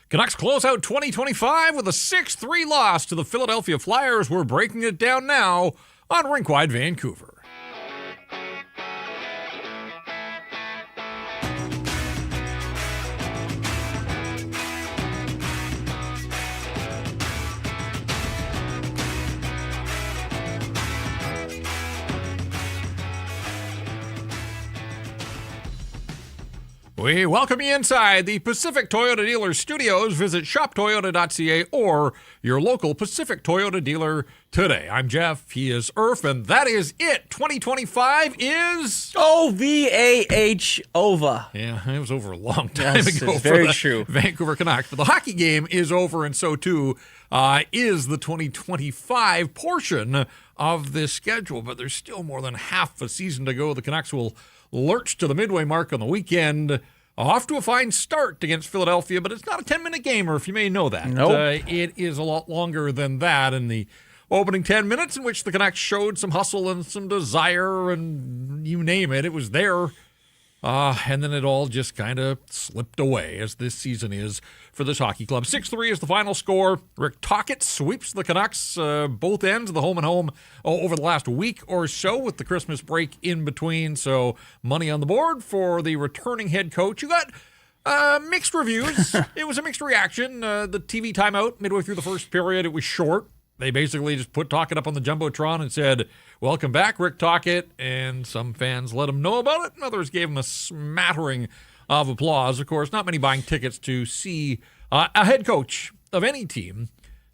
Canucks close out 2025 with a 6-3 loss to the Philadelphia Flyers. We're breaking it down now on Rink Wide Vancouver. We welcome you inside the Pacific Toyota Dealer Studios. Visit shoptoyota.ca or your local Pacific Toyota dealer today. I'm Jeff, he is Irf, and that is it. 2025 is... O-V-A-H, OVA. Yeah, it was over a long time ago. It's very true. Vancouver Canucks. But the hockey game is over, and so too is the 2025 portion of this schedule. But there's still more than half a season to go. The Canucks will lurch to the midway mark on the weekend. Off to a fine start against Philadelphia, but it's not a 10-minute gamer, if you may know that. Nope. It is a lot longer than that. In the opening 10 minutes in which the Canucks showed some hustle and some desire and you name it, it was there. And then it all just kind of slipped away, as this season is for this hockey club. 6-3 is the final score. Rick Tocchet sweeps the Canucks, both ends of the home and home, over the last week or so, with the Christmas break in between. So money on the board for the returning head coach. You got mixed reviews. It was a mixed reaction. The TV timeout midway through the first period, it was short. They basically just put Tocchet up on the Jumbotron and said, "Welcome back, Rick Tocchet," and some fans let him know about it, and others gave him a smattering of applause. Of course, not many buying tickets to see a head coach of any team,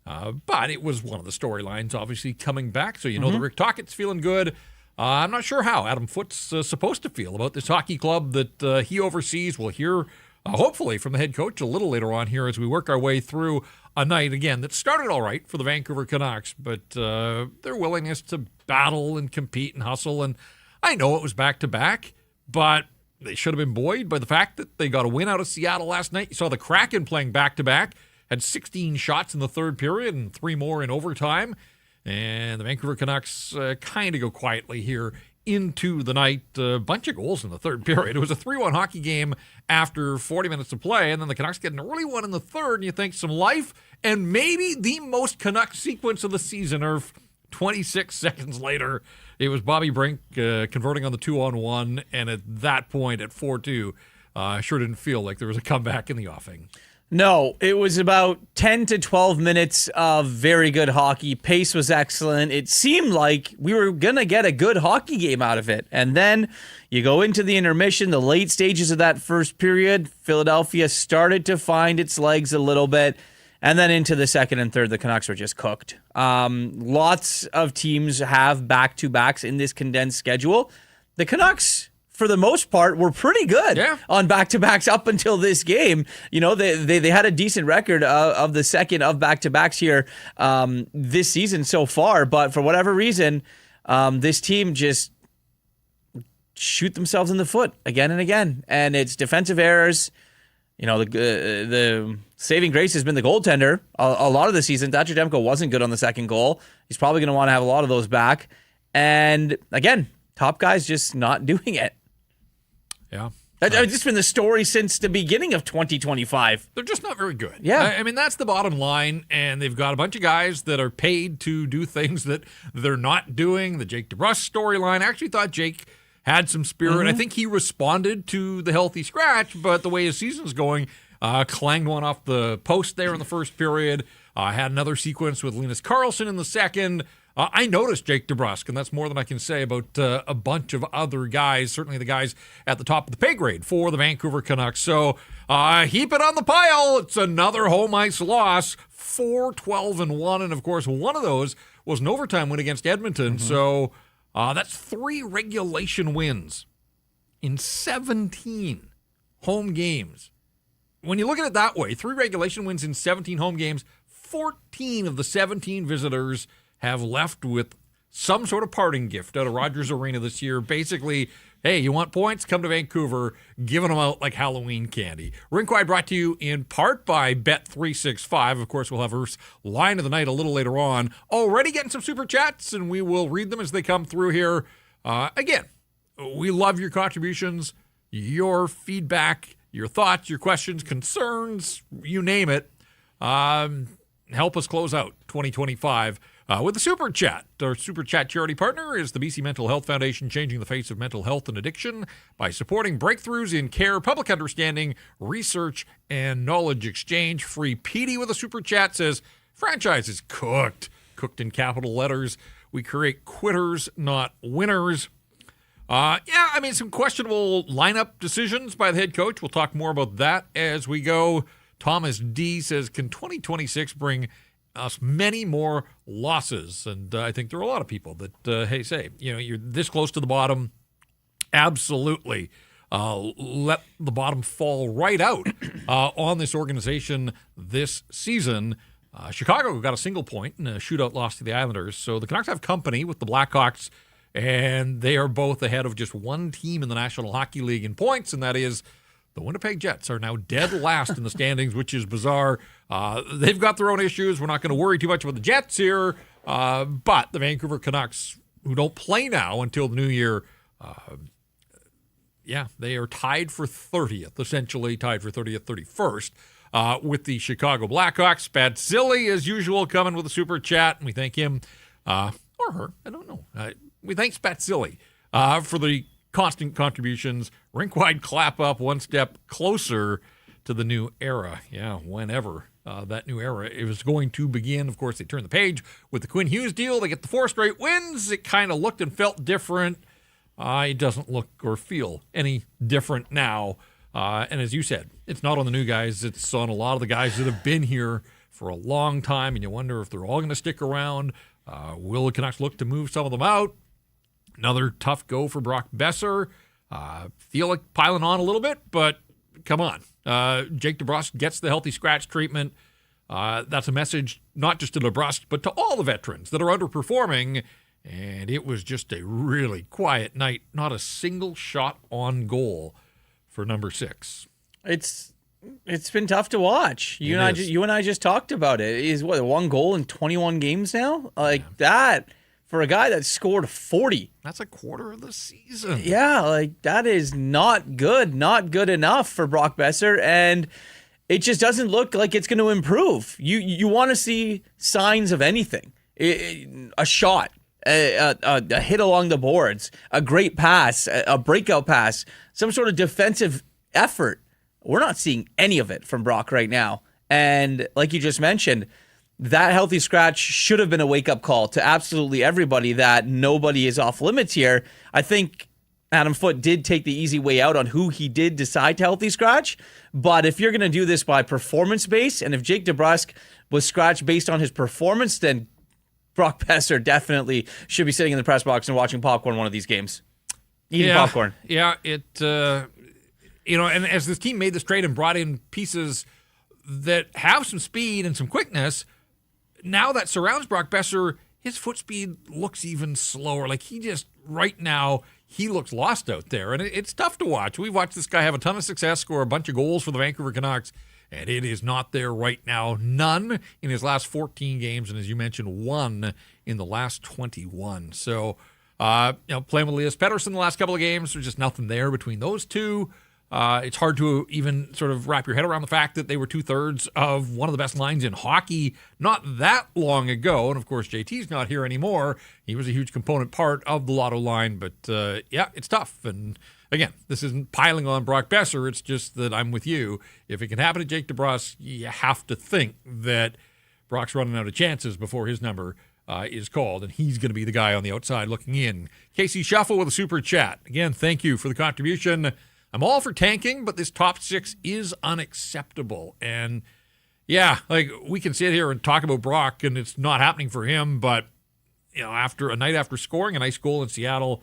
but it was one of the storylines, obviously, coming back, so you know that Rick Tocchet's feeling good. I'm not sure how Adam Foote's supposed to feel about this hockey club that he oversees. We'll hear, hopefully, from the head coach a little later on here as we work our way through a night, again, that started all right for the Vancouver Canucks, but their willingness to battle and compete and hustle, and I know it was back-to-back, but they should have been buoyed by the fact that they got a win out of Seattle last night. You saw the Kraken playing back-to-back, had 16 shots in the third period and 3 more in overtime, and the Vancouver Canucks kind of go quietly here into the night. A bunch of goals in the third period. It was a 3-1 hockey game after 40 minutes of play, and then the Canucks get an early one in the third, and you think some life, and maybe the most Canucks sequence of the season, or 26 seconds later, it was Bobby Brink converting on the 2-on-1, and at that point, at 4-2, sure didn't feel like there was a comeback in the offing. No, it was about 10 to 12 minutes of very good hockey. Pace was excellent. It seemed like we were going to get a good hockey game out of it. And then you go into the intermission, the late stages of that first period. Philadelphia started to find its legs a little bit. And then into the second and third, the Canucks were just cooked. Lots of teams have back-to-backs in this condensed schedule. The Canucks, for the most part, were pretty good on back-to-backs up until this game. You know, they had a decent record of the second of back-to-backs here this season so far. But for whatever reason, this team just shoot themselves in the foot again and again. And it's defensive errors. You know, the saving grace has been the goaltender a lot of the season. Thatcher Demko wasn't good on the second goal. He's probably going to want to have a lot of those back. And again, top guys just not doing it. Yeah. That's just been the story since the beginning of 2025. They're just not very good. Yeah. I mean, that's the bottom line, and they've got a bunch of guys that are paid to do things that they're not doing. The Jake DeBrusk storyline, I actually thought Jake had some spirit. I think he responded to the healthy scratch, but the way his season's going, clanged one off the post there in the first period, had another sequence with Linus Karlsson in the second. I noticed Jake DeBrusk, and that's more than I can say about a bunch of other guys, certainly the guys at the top of the pay grade for the Vancouver Canucks. So heap it on the pile. It's another home ice loss, 4-12-1, and of course one of those was an overtime win against Edmonton. So that's 3 regulation wins in 17 home games. When you look at it that way, 3 regulation wins in 17 home games, 14 of the 17 visitors have left with some sort of parting gift out of Rogers Arena this year. Basically, hey, you want points? Come to Vancouver, giving them out like Halloween candy. Rink Wide brought to you in part by Bet365. Of course, we'll have Earth's line of the night a little later on. Already getting some super chats, and we will read them as they come through here. Again, we love your contributions, your feedback, your thoughts, your questions, concerns, you name it. Help us close out 2025 with the Super Chat. Our Super Chat charity partner is the BC Mental Health Foundation, changing the face of mental health and addiction by supporting breakthroughs in care, public understanding, research, and knowledge exchange. Free PD with a Super Chat says, franchise is cooked. Cooked in capital letters. We create quitters, not winners. Some questionable lineup decisions by the head coach. We'll talk more about that as we go. Thomas D says, can 2026 bring us many more losses? And I think there are a lot of people that, say, you're this close to the bottom. Absolutely. Let the bottom fall right out on this organization this season. Chicago got a single point in a shootout loss to the Islanders. So the Canucks have company with the Blackhawks, and they are both ahead of just one team in the National Hockey League in points, and that is the Winnipeg Jets are now dead last in the standings, which is bizarre. They've got their own issues. We're not going to worry too much about the Jets here, but the Vancouver Canucks, who don't play now until the new year, they are tied for 30th, essentially tied for 30th, 31st. With the Chicago Blackhawks. Spatzilli, as usual, coming with a super chat, and we thank him, or her, I don't know. We thank Spatzilli for the constant contributions. Rink Wide clap up one step closer to the new era. Yeah, whenever that new era is going to begin. Of course, they turn the page with the Quinn Hughes deal. They get the 4 straight wins. It kind of looked and felt different. It doesn't look or feel any different now. And as you said, it's not on the new guys. It's on a lot of the guys that have been here for a long time, and you wonder if they're all going to stick around. Will the Canucks look to move some of them out? Another tough go for Brock Besser. Feel like piling on a little bit, but come on. Jake DeBrusk gets the healthy scratch treatment. That's a message not just to DeBrusk, but to all the veterans that are underperforming. And it was just a really quiet night. Not a single shot on goal for number 6. It's been tough to watch. You and I just talked about it. Is what, 1 goal in 21 games now? That for a guy that scored 40. That's a quarter of the season. Yeah, that is not good enough for Brock Besser, and it just doesn't look like it's going to improve. You want to see signs of anything. A shot, a hit along the boards, a great pass, a breakout pass, some sort of defensive effort. We're not seeing any of it from Brock right now. And like you just mentioned, that healthy scratch should have been a wake-up call to absolutely everybody that nobody is off limits here. I think Adam Foote did take the easy way out on who he did decide to healthy scratch. But if you're going to do this by performance base, and if Jake DeBrusk was scratched based on his performance, then Brock Besser definitely should be sitting in the press box and watching popcorn one of these games. Eating popcorn. Yeah, and as this team made this trade and brought in pieces that have some speed and some quickness, now that surrounds Brock Besser, his foot speed looks even slower. Right now, he looks lost out there, and it's tough to watch. We've watched this guy have a ton of success, score a bunch of goals for the Vancouver Canucks, and it is not there right now. None in his last 14 games, and as you mentioned, 1 in the last 21. So, playing with Elias Pettersson the last couple of games, there's just nothing there between those two. It's hard to even sort of wrap your head around the fact that they were 2/3 of one of the best lines in hockey not that long ago. And, of course, JT's not here anymore. He was a huge component part of the Lotto line. But, it's tough. And, again, this isn't piling on Brock Besser. It's just that I'm with you. If it can happen to Jake DeBrusk, you have to think that Brock's running out of chances before his number is called, and he's going to be the guy on the outside looking in. Casey Shuffle with a super chat. Again, thank you for the contribution. I'm all for tanking, but this top 6 is unacceptable. And, we can sit here and talk about Brock, and it's not happening for him, but, after a night after scoring a nice goal in Seattle,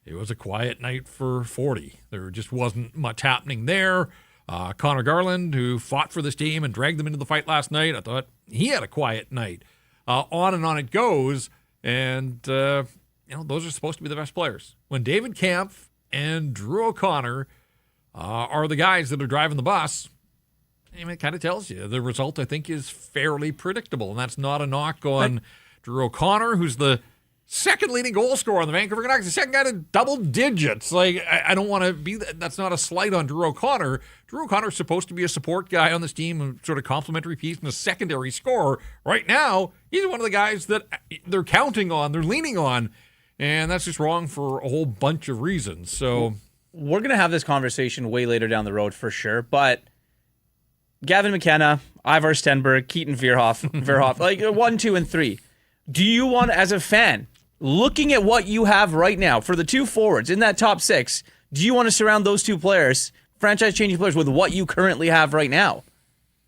it was a quiet night for 40. There just wasn't much happening there. Connor Garland, who fought for this team and dragged them into the fight last night, I thought he had a quiet night. On and on it goes, and, those are supposed to be the best players. When David Kampf and Drew O'Connor are the guys that are driving the bus, it kind of tells you. The result, I think, is fairly predictable, and that's not a knock on Drew O'Connor, who's the second leading goal scorer on the Vancouver Canucks, the second guy to double digits. Like, I don't want to be, that's not a slight on Drew O'Connor. Drew O'Connor's supposed to be a support guy on this team, a sort of complimentary piece and a secondary scorer. Right now, he's one of the guys that they're counting on, they're leaning on, and that's just wrong for a whole bunch of reasons. So we're going to have this conversation way later down the road for sure, but Gavin McKenna, Ivar Stenberg, Keaton Verhoff, like 1, 2, and 3. Do you want, as a fan, looking at what you have right now for the two forwards in that top 6, do you want to surround those two players, franchise-changing players, with what you currently have right now?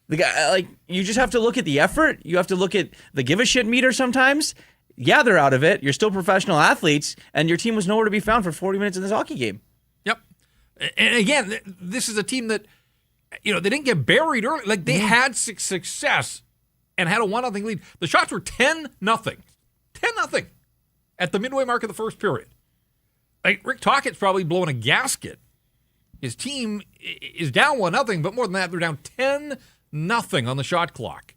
The guy, like, you just have to look at the effort. You have to look at the give-a-shit meter sometimes. Yeah, they're out of it. You're still professional athletes, and your team was nowhere to be found for 40 minutes in this hockey game. Yep. And again, this is a team that, they didn't get buried early. Like, they had success and had a 1-0 lead. The shots were 10-0. 10-0 at the midway mark of the first period. Like, Rick Tocchet's probably blowing a gasket. His team is down 1-0, but more than that, they're down 10-0 on the shot clock.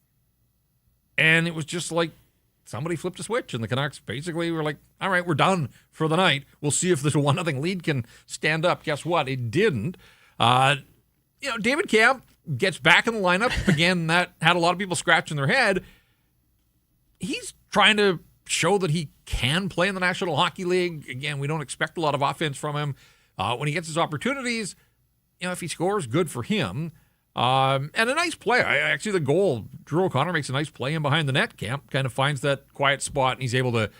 And it was just like somebody flipped a switch, and the Canucks basically were like, all right, we're done for the night. We'll see if this 1-0 lead can stand up. Guess what? It didn't. David Camp gets back in the lineup. Again, that had a lot of people scratching their head. He's trying to show that he can play in the National Hockey League. Again, we don't expect a lot of offense from him. When he gets his opportunities, if he scores, good for him. And a nice play. Actually, the goal, Drew O'Connor makes a nice play in behind the net. Camp kind of finds that quiet spot, and he's able to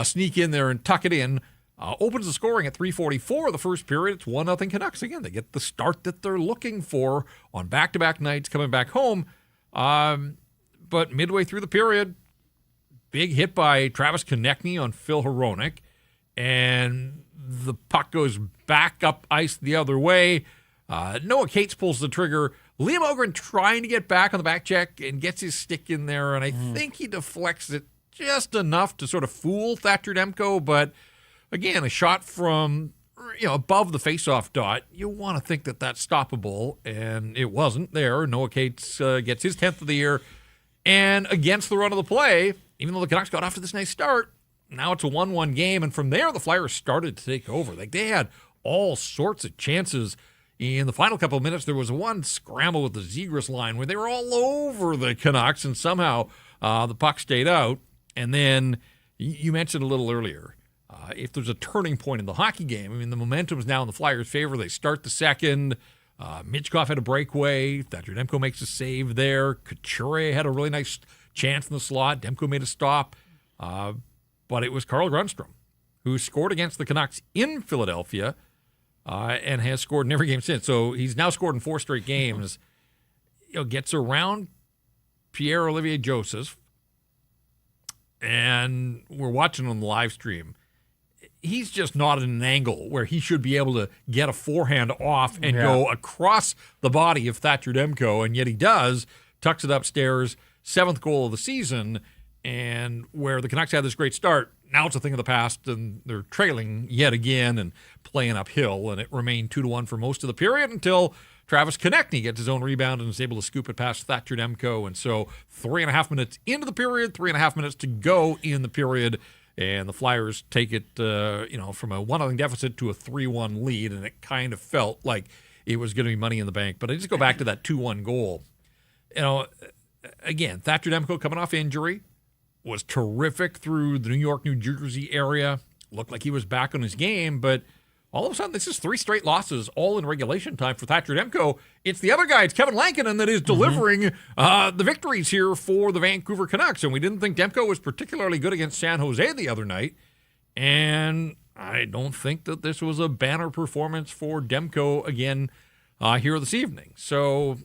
sneak in there and tuck it in. Opens the scoring at 3:44 of the first period. It's 1-0 Canucks. Again, they get the start that they're looking for on back-to-back nights coming back home. But midway through the period, big hit by Travis Konechny on Phil Hronek, and the puck goes back up ice the other way. Noah Cates pulls the trigger. Liam Ogren trying to get back on the back check and gets his stick in there, and I think he deflects it just enough to sort of fool Thatcher Demko, but again, a shot from above the faceoff dot, you want to think that that's stoppable, and it wasn't there. Noah Cates gets his 10th of the year, and against the run of the play, even though the Canucks got off to this nice start, now it's a 1-1 game, and from there the Flyers started to take over. Like, they had all sorts of chances. In the final couple of minutes, there was one scramble with the Zegras line where they were all over the Canucks, and somehow the puck stayed out. And then you mentioned a little earlier, if there's a turning point in the hockey game, I mean, the momentum is now in the Flyers' favor. They start the second. Mitchkov had a breakaway. Thatcher Demko makes a save there. Couture had a really nice chance in the slot. Demko made a stop. But it was Carl Grundstrom who scored against the Canucks in Philadelphia and has scored in every game since. So he's now scored in 4 straight games. Gets around Pierre-Olivier Joseph, and we're watching on the live stream. He's just not at an angle where he should be able to get a forehand off and go across the body of Thatcher Demko, and yet he does. Tucks it upstairs, 7th goal of the season, and where the Canucks had this great start, now it's a thing of the past, and they're trailing yet again and playing uphill, and it remained 2-1 for most of the period until Travis Konechny gets his own rebound and is able to scoop it past Thatcher Demko. And so 3.5 minutes into the period, 3.5 minutes to go in the period, and the Flyers take it from a 1-0 deficit to a 3-1 lead, and it kind of felt like it was going to be money in the bank. But I just go back to that 2-1 goal. Again, Thatcher Demko coming off injury, was terrific through the New York, New Jersey area. Looked like he was back on his game, but all of a sudden, this is 3 straight losses, all in regulation time for Thatcher Demko. It's the other guy, it's Kevin Lankinen, that is delivering the victories here for the Vancouver Canucks. And we didn't think Demko was particularly good against San Jose the other night. And I don't think that this was a banner performance for Demko again here this evening. So,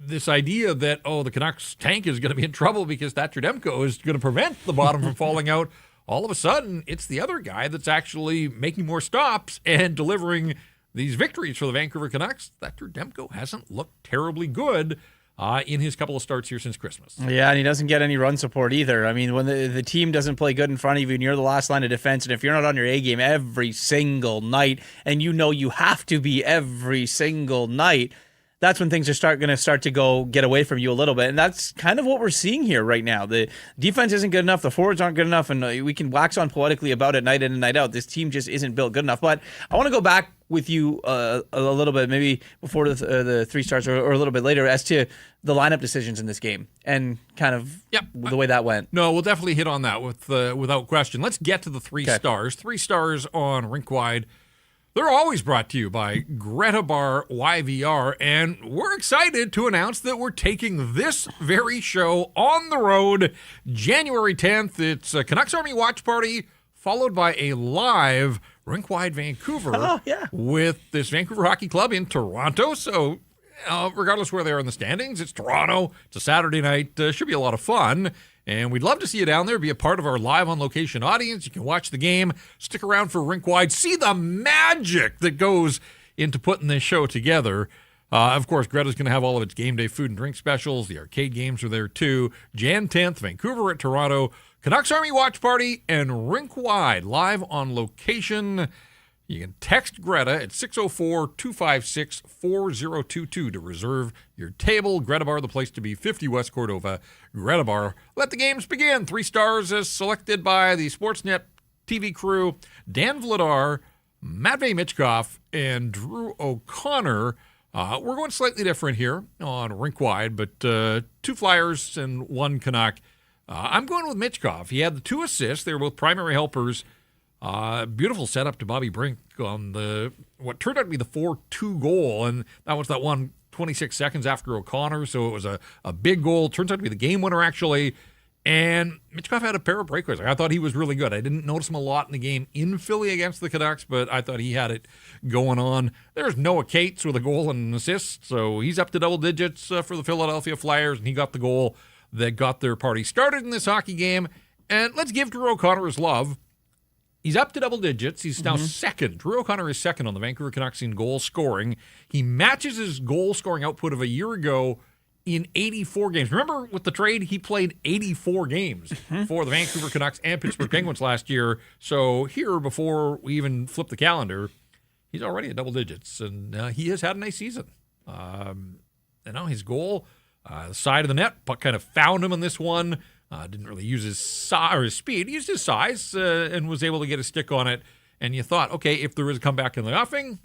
this idea that, the Canucks tank is going to be in trouble because Thatcher Demko is going to prevent the bottom from falling out, all of a sudden, it's the other guy that's actually making more stops and delivering these victories for the Vancouver Canucks. Thatcher Demko hasn't looked terribly good in his couple of starts here since Christmas. Yeah, and he doesn't get any run support either. I mean, when the team doesn't play good in front of you and you're the last line of defense, and if you're not on your A game every single night, and you have to be every single night, that's when things are going to start to get away from you a little bit. And that's kind of what we're seeing here right now. The defense isn't good enough. The forwards aren't good enough. And we can wax on poetically about it night in and night out. This team just isn't built good enough. But I want to go back with you a little bit, maybe before the 3 stars or a little bit later, as to the lineup decisions in this game and kind of the way that went. No, we'll definitely hit on that without question. Let's get to the 3 stars. 3 stars on Rink Wide. They're always brought to you by Greta Bar YVR, and we're excited to announce that we're taking this very show on the road January 10th. It's a Canucks Army watch party, followed by a live Rink Wide Vancouver with this Vancouver Hockey Club in Toronto. So regardless where they are in the standings, it's Toronto. It's a Saturday night. Should be a lot of fun. And we'd love to see you down there, be a part of our live on location audience. You can watch the game, stick around for Rink Wide, see the magic that goes into putting this show together. Of course, Greta's going to have all of its game day food and drink specials. The arcade games are there too. Jan 10th, Vancouver at Toronto, Canucks Army Watch Party, and Rink Wide live on location. You can text Greta at 604-256-4022 to reserve your table. Greta Bar, the place to be, 50 West Cordova. Greta Bar. Let the games begin. 3 stars as selected by the Sportsnet TV crew. Dan Vladar, Matvey Michkov, and Drew O'Connor. We're going slightly different here on Rink Wide, but 2 Flyers and 1 Canuck. I'm going with Michkov. He had the 2 assists. They were both primary helpers. Beautiful setup to Bobby Brink on what turned out to be the 4-2 goal, and that was that one 26 seconds after O'Connor, so it was a big goal. Turns out to be the game winner, actually. And Michkov had a pair of breakaways. I thought he was really good. I didn't notice him a lot in the game in Philly against the Canucks, but I thought he had it going on. There's Noah Cates with a goal and an assist, so he's up to double digits for the Philadelphia Flyers, and he got the goal that got their party started in this hockey game. And let's give Drew O'Connor his love. He's up to double digits. He's now second. Drew O'Connor is second on the Vancouver Canucks in goal scoring. He matches his goal scoring output of a year ago in 84 games. Remember, with the trade, he played 84 games for the Vancouver Canucks and Pittsburgh Penguins last year. So here, before we even flip the calendar, he's already at double digits, and he has had a nice season. His goal, the side of the net, puck kind of found him in this one. Didn't really use his size or his speed. He used his size and was able to get a stick on it. And you thought, okay, if there is a comeback in the offing,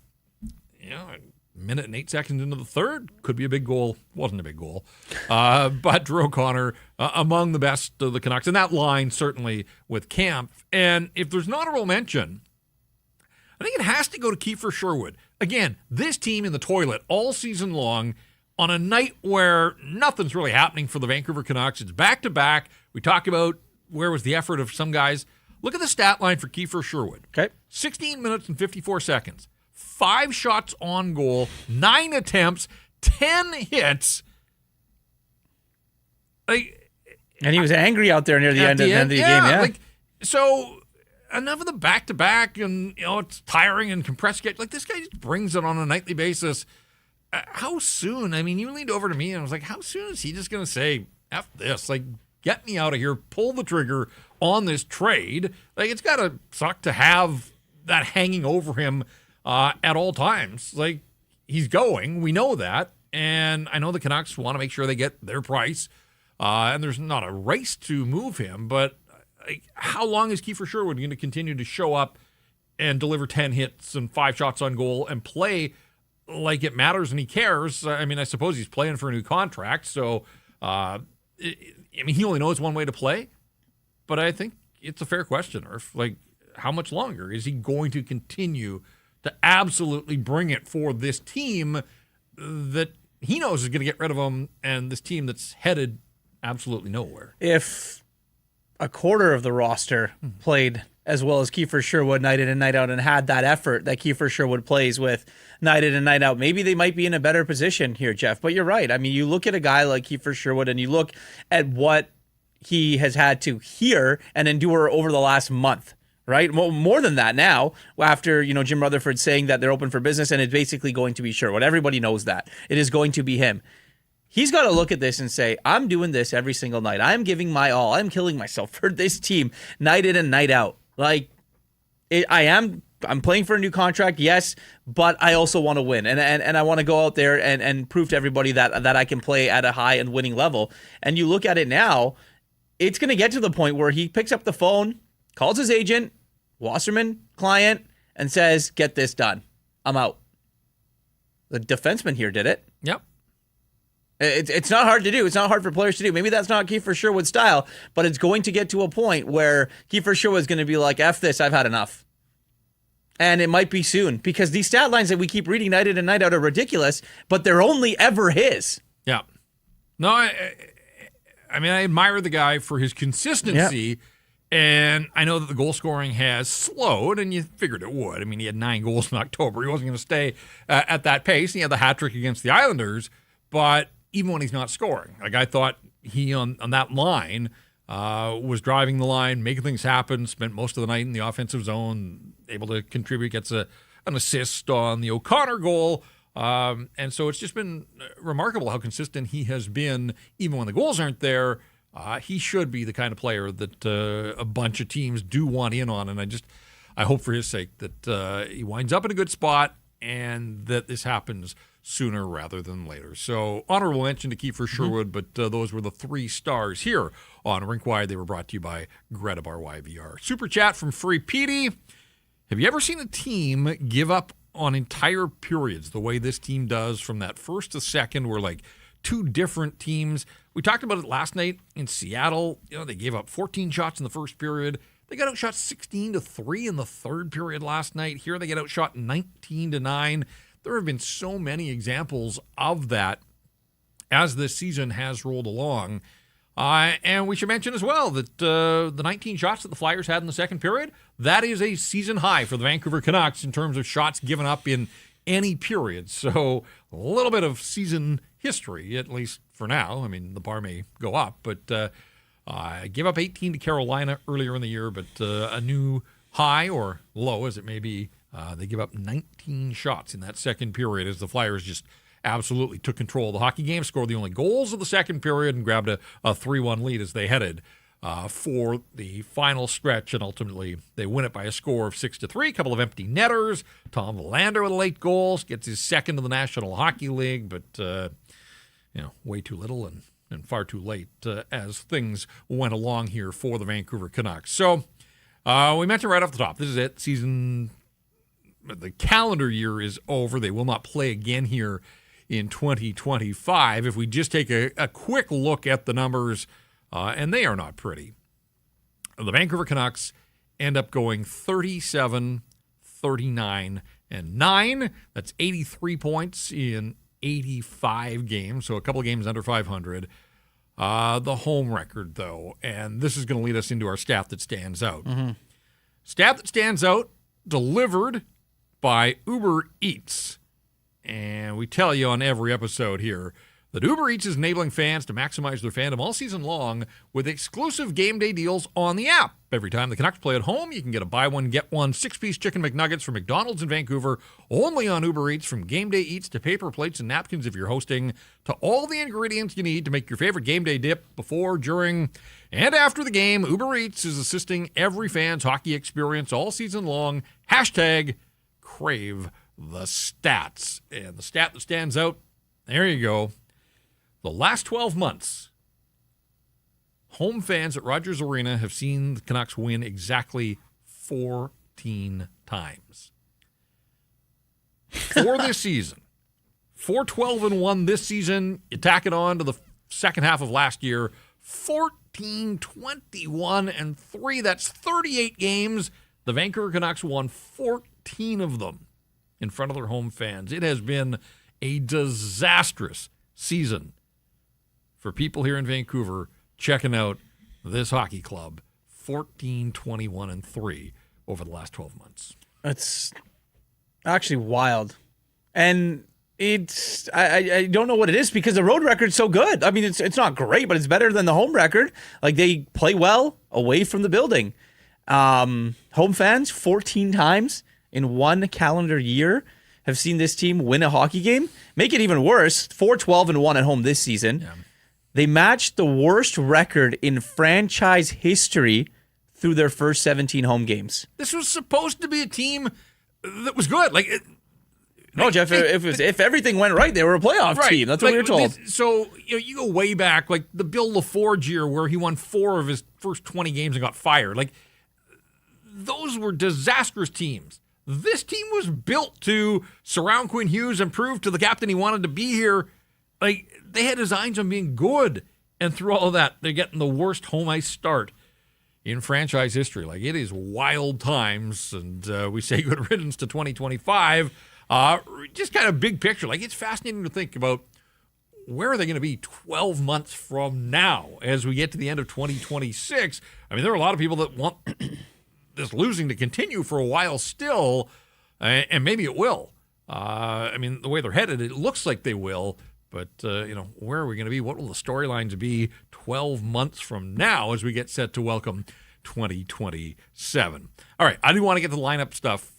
a minute and 8 seconds into the third, could be a big goal. Wasn't a big goal. But Drew O'Connor, among the best of the Canucks. And that line, certainly, with Camp. And if there's an honorable mention, I think it has to go to Kiefer Sherwood. Again, this team in the toilet all season long, on a night where nothing's really happening for the Vancouver Canucks. It's back-to-back. We talk about where was the effort of some guys. Look at the stat line for Kiefer Sherwood. Okay. 16 minutes and 54 seconds. 5 shots on goal, 9 attempts, 10 hits. And he was angry out there near the end of the game. Yeah. So enough of the back-to-back, and it's tiring and compressed. This guy just brings it on a nightly basis. How soon? I mean, you leaned over to me and I was like, how soon is he just going to say, F this? Get me out of here. Pull the trigger on this trade. It's got to suck to have that hanging over him at all times. He's going. We know that. And I know the Canucks want to make sure they get their price. And there's not a race to move him. But how long is Kiefer Sherwood going to continue to show up and deliver 10 hits and 5 shots on goal and play like it matters and he cares? I suppose he's playing for a new contract, so he only knows one way to play, but I think it's a fair question. Or how much longer is he going to continue to absolutely bring it for this team that he knows is going to get rid of him, and this team that's headed absolutely nowhere? If a quarter of the roster played as well as Kiefer Sherwood night in and night out and had that effort that Kiefer Sherwood plays with night in and night out, maybe they might be in a better position here, Jeff. But you're right. You look at a guy like Kiefer Sherwood and you look at what he has had to hear and endure over the last month, right? More than that now, after Jim Rutherford saying that they're open for business and it's basically going to be Sherwood. Everybody knows that. It is going to be him. He's got to look at this and say, I'm doing this every single night. I'm giving my all. I'm killing myself for this team night in and night out. I'm I'm playing for a new contract, yes, but I also want to win, and I want to go out there and prove to everybody that I can play at a high and winning level. And you look at it now, it's going to get to the point where he picks up the phone, calls his agent, Wasserman client, and says, "Get this done. I'm out." The defenseman here did it. Yep. It's not hard to do. It's not hard for players to do. Maybe that's not Kiefer Sherwood's style, but it's going to get to a point where Kiefer Sherwood's going to be like, "F this, I've had enough." And it might be soon, because these stat lines that we keep reading night in and night out are ridiculous, but they're only ever his. Yeah. No, I mean, I admire the guy for his consistency, and I know that the goal scoring has slowed, and you figured it would. I mean, he had 9 goals in October. He wasn't going to stay at that pace. He had the hat trick against the Islanders, but even when he's not scoring, like I thought he on that line was driving the line, making things happen, spent most of the night in the offensive zone, able to contribute, gets an assist on the O'Connor goal. And so it's just been remarkable how consistent he has been, even when the goals aren't there. He should be the kind of player that a bunch of teams do want in on. And I hope for his sake that he winds up in a good spot and that this happens sooner rather than later. So honorable mention to Kiefer Sherwood, but those were the 3 stars here on Rink Wide. They were brought to you by Greta Bar YVR. Super chat from Free Petey. Have you ever seen a team give up on entire periods the way this team does from that first to second, where like 2 different teams? We talked about it last night in Seattle. You know, they gave up 14 shots in the first period. They got outshot 16-3 in the third period last night. Here they get outshot 19-9. There have been so many examples of that as this season has rolled along. And we should mention as well that the 19 shots that the Flyers had in the second period, that is a season high for the Vancouver Canucks in terms of shots given up in any period. So a little bit of season history, at least for now. I mean, the bar may go up, but give up 18 to Carolina earlier in the year, but a new high, or low as it may be, they give up 19 shots in that second period as the Flyers just absolutely took control of the hockey game, scored the only goals of the second period, and grabbed a 3-1 lead as they headed for the final stretch. And ultimately, they win it by a score of 6-3. A couple of empty netters. Tom Willander with late goals, gets his second in the National Hockey League, but way too little and far too late as things went along here for the Vancouver Canucks. So we mentioned right off the top, this is it. The calendar year is over. They will not play again here in 2025. If we just take a quick look at the numbers, and they are not pretty, the Vancouver Canucks end up going 37, 39, and 9. That's 83 points in 85 games, so a couple of games under 500. The home record, though, and this is going to lead us into our stat that stands out. Stat that stands out, delivered by Uber Eats. And we tell you on every episode here that Uber Eats is enabling fans to maximize their fandom all season long with exclusive game day deals on the app. Every time the Canucks play at home, you can get a buy one, get one 6-piece chicken McNuggets from McDonald's in Vancouver, only on Uber Eats. From game day eats to paper plates and napkins if you're hosting, to all the ingredients you need to make your favorite game day dip before, during, and after the game. Uber Eats is assisting every fan's hockey experience all season long. Hashtag crave the stats. And the stat that stands out, there you go. The last 12 months, home fans at Rogers Arena have seen the Canucks win exactly 14 times. For this season, 4-12-1 this season. You tack it on to the second half of last year, 14-21-3. That's 38 games. The Vancouver Canucks won 14 of them in front of their home fans. It has been a disastrous season for people here in Vancouver checking out this hockey club. 14-21-3 over the last 12 months. It's actually wild. And it's I don't know what it is, because the road record's so good. I mean, it's not great, but it's better than the home record. Like, they play well away from the building. Home fans 14 times in one calendar year have seen this team win a hockey game. Make it even worse, 4-12-1 at home this season. Yeah. They matched the worst record in franchise history through their first 17 home games. This was supposed to be a team that was good. No, Jeff, if everything went right, they were a playoff team. That's what we were told. So you go way back, like the Bill LaForge year where he won 4 of his first 20 games and got fired. Like, those were disastrous teams. This team was built to surround Quinn Hughes and prove to the captain he wanted to be here. Like, they had designs on being good. And through all of that, they're getting the worst home ice start in franchise history. Like, it is wild times. And we say good riddance to 2025. Just kind of big picture. Like, it's fascinating to think about where are they going to be 12 months from now as we get to the end of 2026. I mean, there are a lot of people that want this losing to continue for a while still, and maybe it will. I mean, the way they're headed, it looks like they will. But, where are we going to be? What will the storylines be 12 months from now as we get set to welcome 2027? All right, I do want to get to the lineup stuff,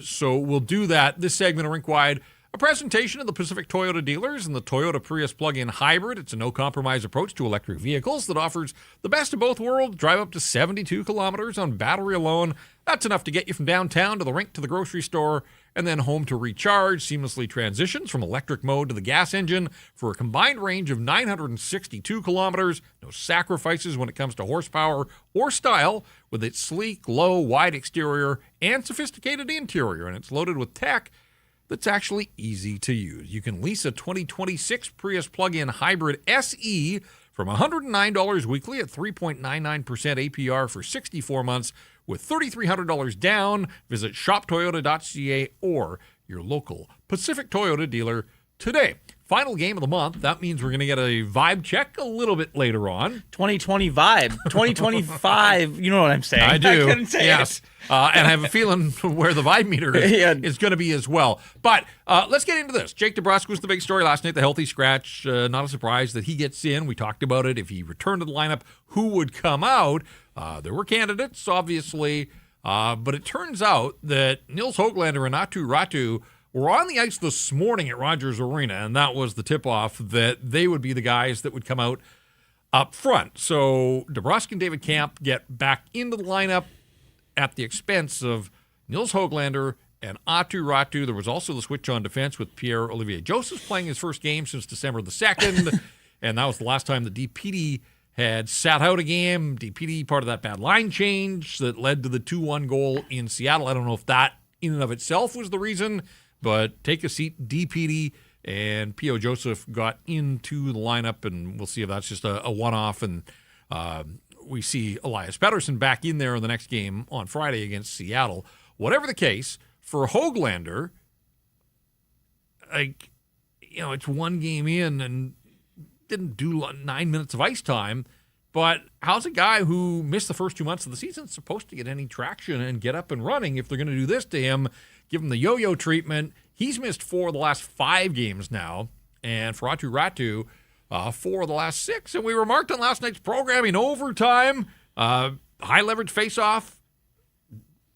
so we'll do that. This segment of Rink Wide, a presentation of the Pacific Toyota dealers and the Toyota Prius plug-in hybrid. It's a no-compromise approach to electric vehicles that offers the best of both worlds. Drive up to 72 kilometers on battery alone. That's enough to get you from downtown to the rink to the grocery store and then home to recharge. Seamlessly transitions from electric mode to the gas engine for a combined range of 962 kilometers. No sacrifices when it comes to horsepower or style with its sleek, low, wide exterior and sophisticated interior. And it's loaded with tech that's actually easy to use. You can lease a 2026 Prius plug-in hybrid SE from $109 weekly at 3.99% APR for 64 months with $3,300 down. Visit shoptoyota.ca or your local Pacific Toyota dealer today. Final game of the month. That means we're going to get a vibe check a little bit later on. 2020 vibe. 2025. You know what I'm saying. I do. I couldn't say yes. it. And I have a feeling where the vibe meter is going to be as well. But let's get into this. Jake DeBrusk was the big story last night, the healthy scratch. Not a surprise that he gets in. We talked about it. If he returned to the lineup, who would come out? There were candidates, obviously. But it turns out that Nils Höglander and Aatu Räty were on the ice this morning at Rogers Arena, and that was the tip-off that they would be the guys that would come out up front. So DeBrusk and David Kampf get back into the lineup at the expense of Nils Höglander and Aatu Räty. There was also the switch on defense with Pierre-Olivier Joseph playing his first game since December the 2nd, and that was the last time the DPD had sat out a game. DPD, part of that bad line change that led to the 2-1 goal in Seattle. I don't know if that in and of itself was the reason, but take a seat, DPD and P.O. Joseph got into the lineup, and we'll see if that's just a one-off. And we see Elias Pettersson back in there in the next game on Friday against Seattle. Whatever the case, for Höglander, it's one game in and didn't do 9 minutes of ice time. But how's a guy who missed the first 2 months of the season supposed to get any traction and get up and running if they're going to do this to him? Give him the yo-yo treatment. He's missed 4 of the last 5 games now. And for Aatu Räty, 4 of the last 6. And we remarked on last night's programming overtime. High leverage face-off.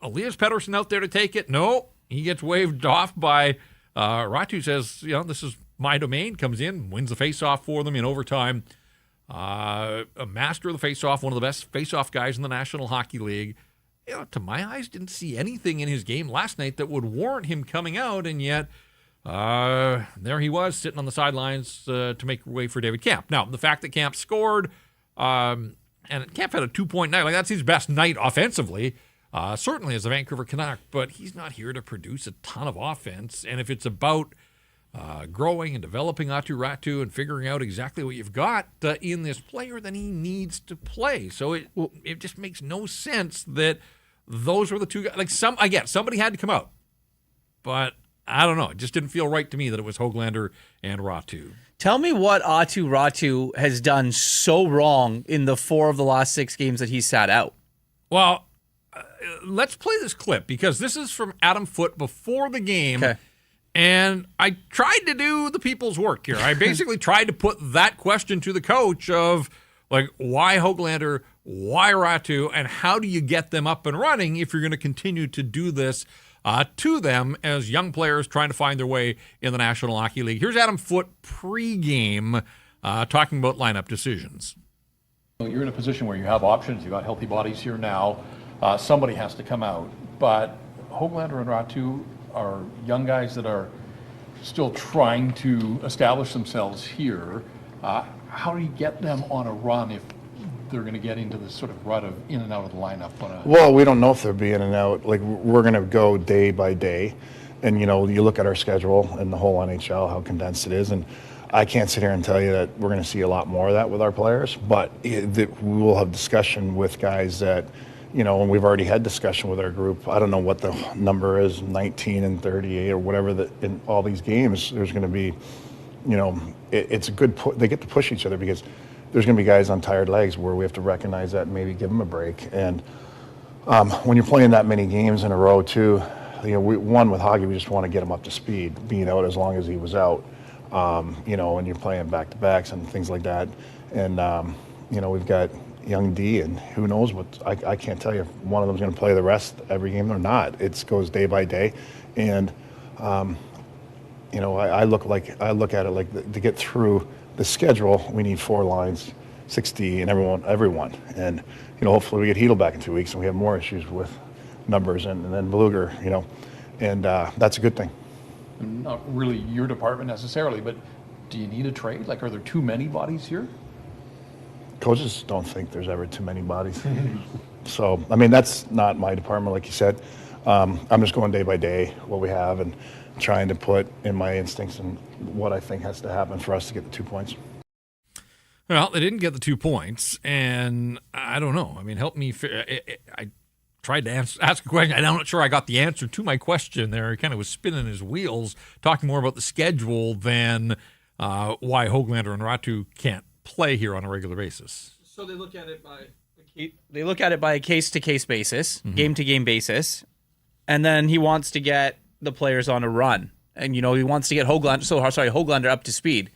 Elias Pettersson out there to take it. No, he gets waved off by Räty. Says, this is my domain. Comes in, wins the face-off for them in overtime. A master of the face-off, one of the best face-off guys in the National Hockey League. To my eyes, didn't see anything in his game last night that would warrant him coming out, and yet there he was sitting on the sidelines to make way for David Kampf. Now, the fact that Kampf scored, and Kampf had a 2-point night, like that's his best night offensively, certainly as a Vancouver Canuck, but he's not here to produce a ton of offense, and if it's about growing and developing Aatu Räty and figuring out exactly what you've got in this player, then he needs to play. So it just makes no sense that those were the two guys. Like somebody had to come out, but I don't know. It just didn't feel right to me that it was Höglander and Räty. Tell me what Aatu Räty has done so wrong in the 4 of the last 6 games that he sat out. Well, let's play this clip because this is from Adam Foote before the game. Okay. And I tried to do the people's work here. I basically tried to put that question to the coach of, why Höglander, why Räty, and how do you get them up and running if you're going to continue to do this to them as young players trying to find their way in the National Hockey League. Here's Adam Foote pregame talking about lineup decisions. You're in a position where you have options. You've got healthy bodies here now. Somebody has to come out. But Höglander and Ratu are young guys that are still trying to establish themselves here. How do you get them on a run if they're going to get into this sort of rut of in and out of the lineup? Well, we don't know if they'll be in and out. Like, we're going to go day by day. And, you know, you look at our schedule and the whole NHL, how condensed it is. And I can't sit here and tell you that we're going to see a lot more of that with our players. But we will have discussion with guys that, you know, and we've already had discussion with our group. I don't know what the number is, 19 and 38 or whatever, that in all these games, there's going to be, you know, it's a good, they get to push each other because there's going to be guys on tired legs where we have to recognize that and maybe give them a break. And when you're playing that many games in a row too, you know, with hockey, we just want to get him up to speed, being out as long as he was out, you know, and you're playing back-to-backs and things like that. And, you know, we've got young D, and who knows what, I can't tell you if one of them's going to play the rest every game or not. It goes day by day. And, you know, I look at it like to get through the schedule, we need 4 lines, 60, and everyone. And, you know, hopefully we get Hedel back in 2 weeks and we have more issues with numbers and then Beluger, you know, and that's a good thing. Not really your department necessarily, but do you need a trade? Like, are there too many bodies here? Coaches don't think there's ever too many bodies. So, I mean, that's not my department, like you said. I'm just going day by day, what we have, and trying to put in my instincts and what I think has to happen for us to get the 2 points. Well, they didn't get the 2 points, and I don't know. I mean, help me. I tried to ask a question. I'm not sure I got the answer to my question there. He kind of was spinning his wheels, talking more about the schedule than why Höglander and Ratu can't play here on a regular basis. So they look at it by a case-to-case basis, game-to-game basis, and then he wants to get the players on a run. And, you know, he wants to get Höglander up to speed.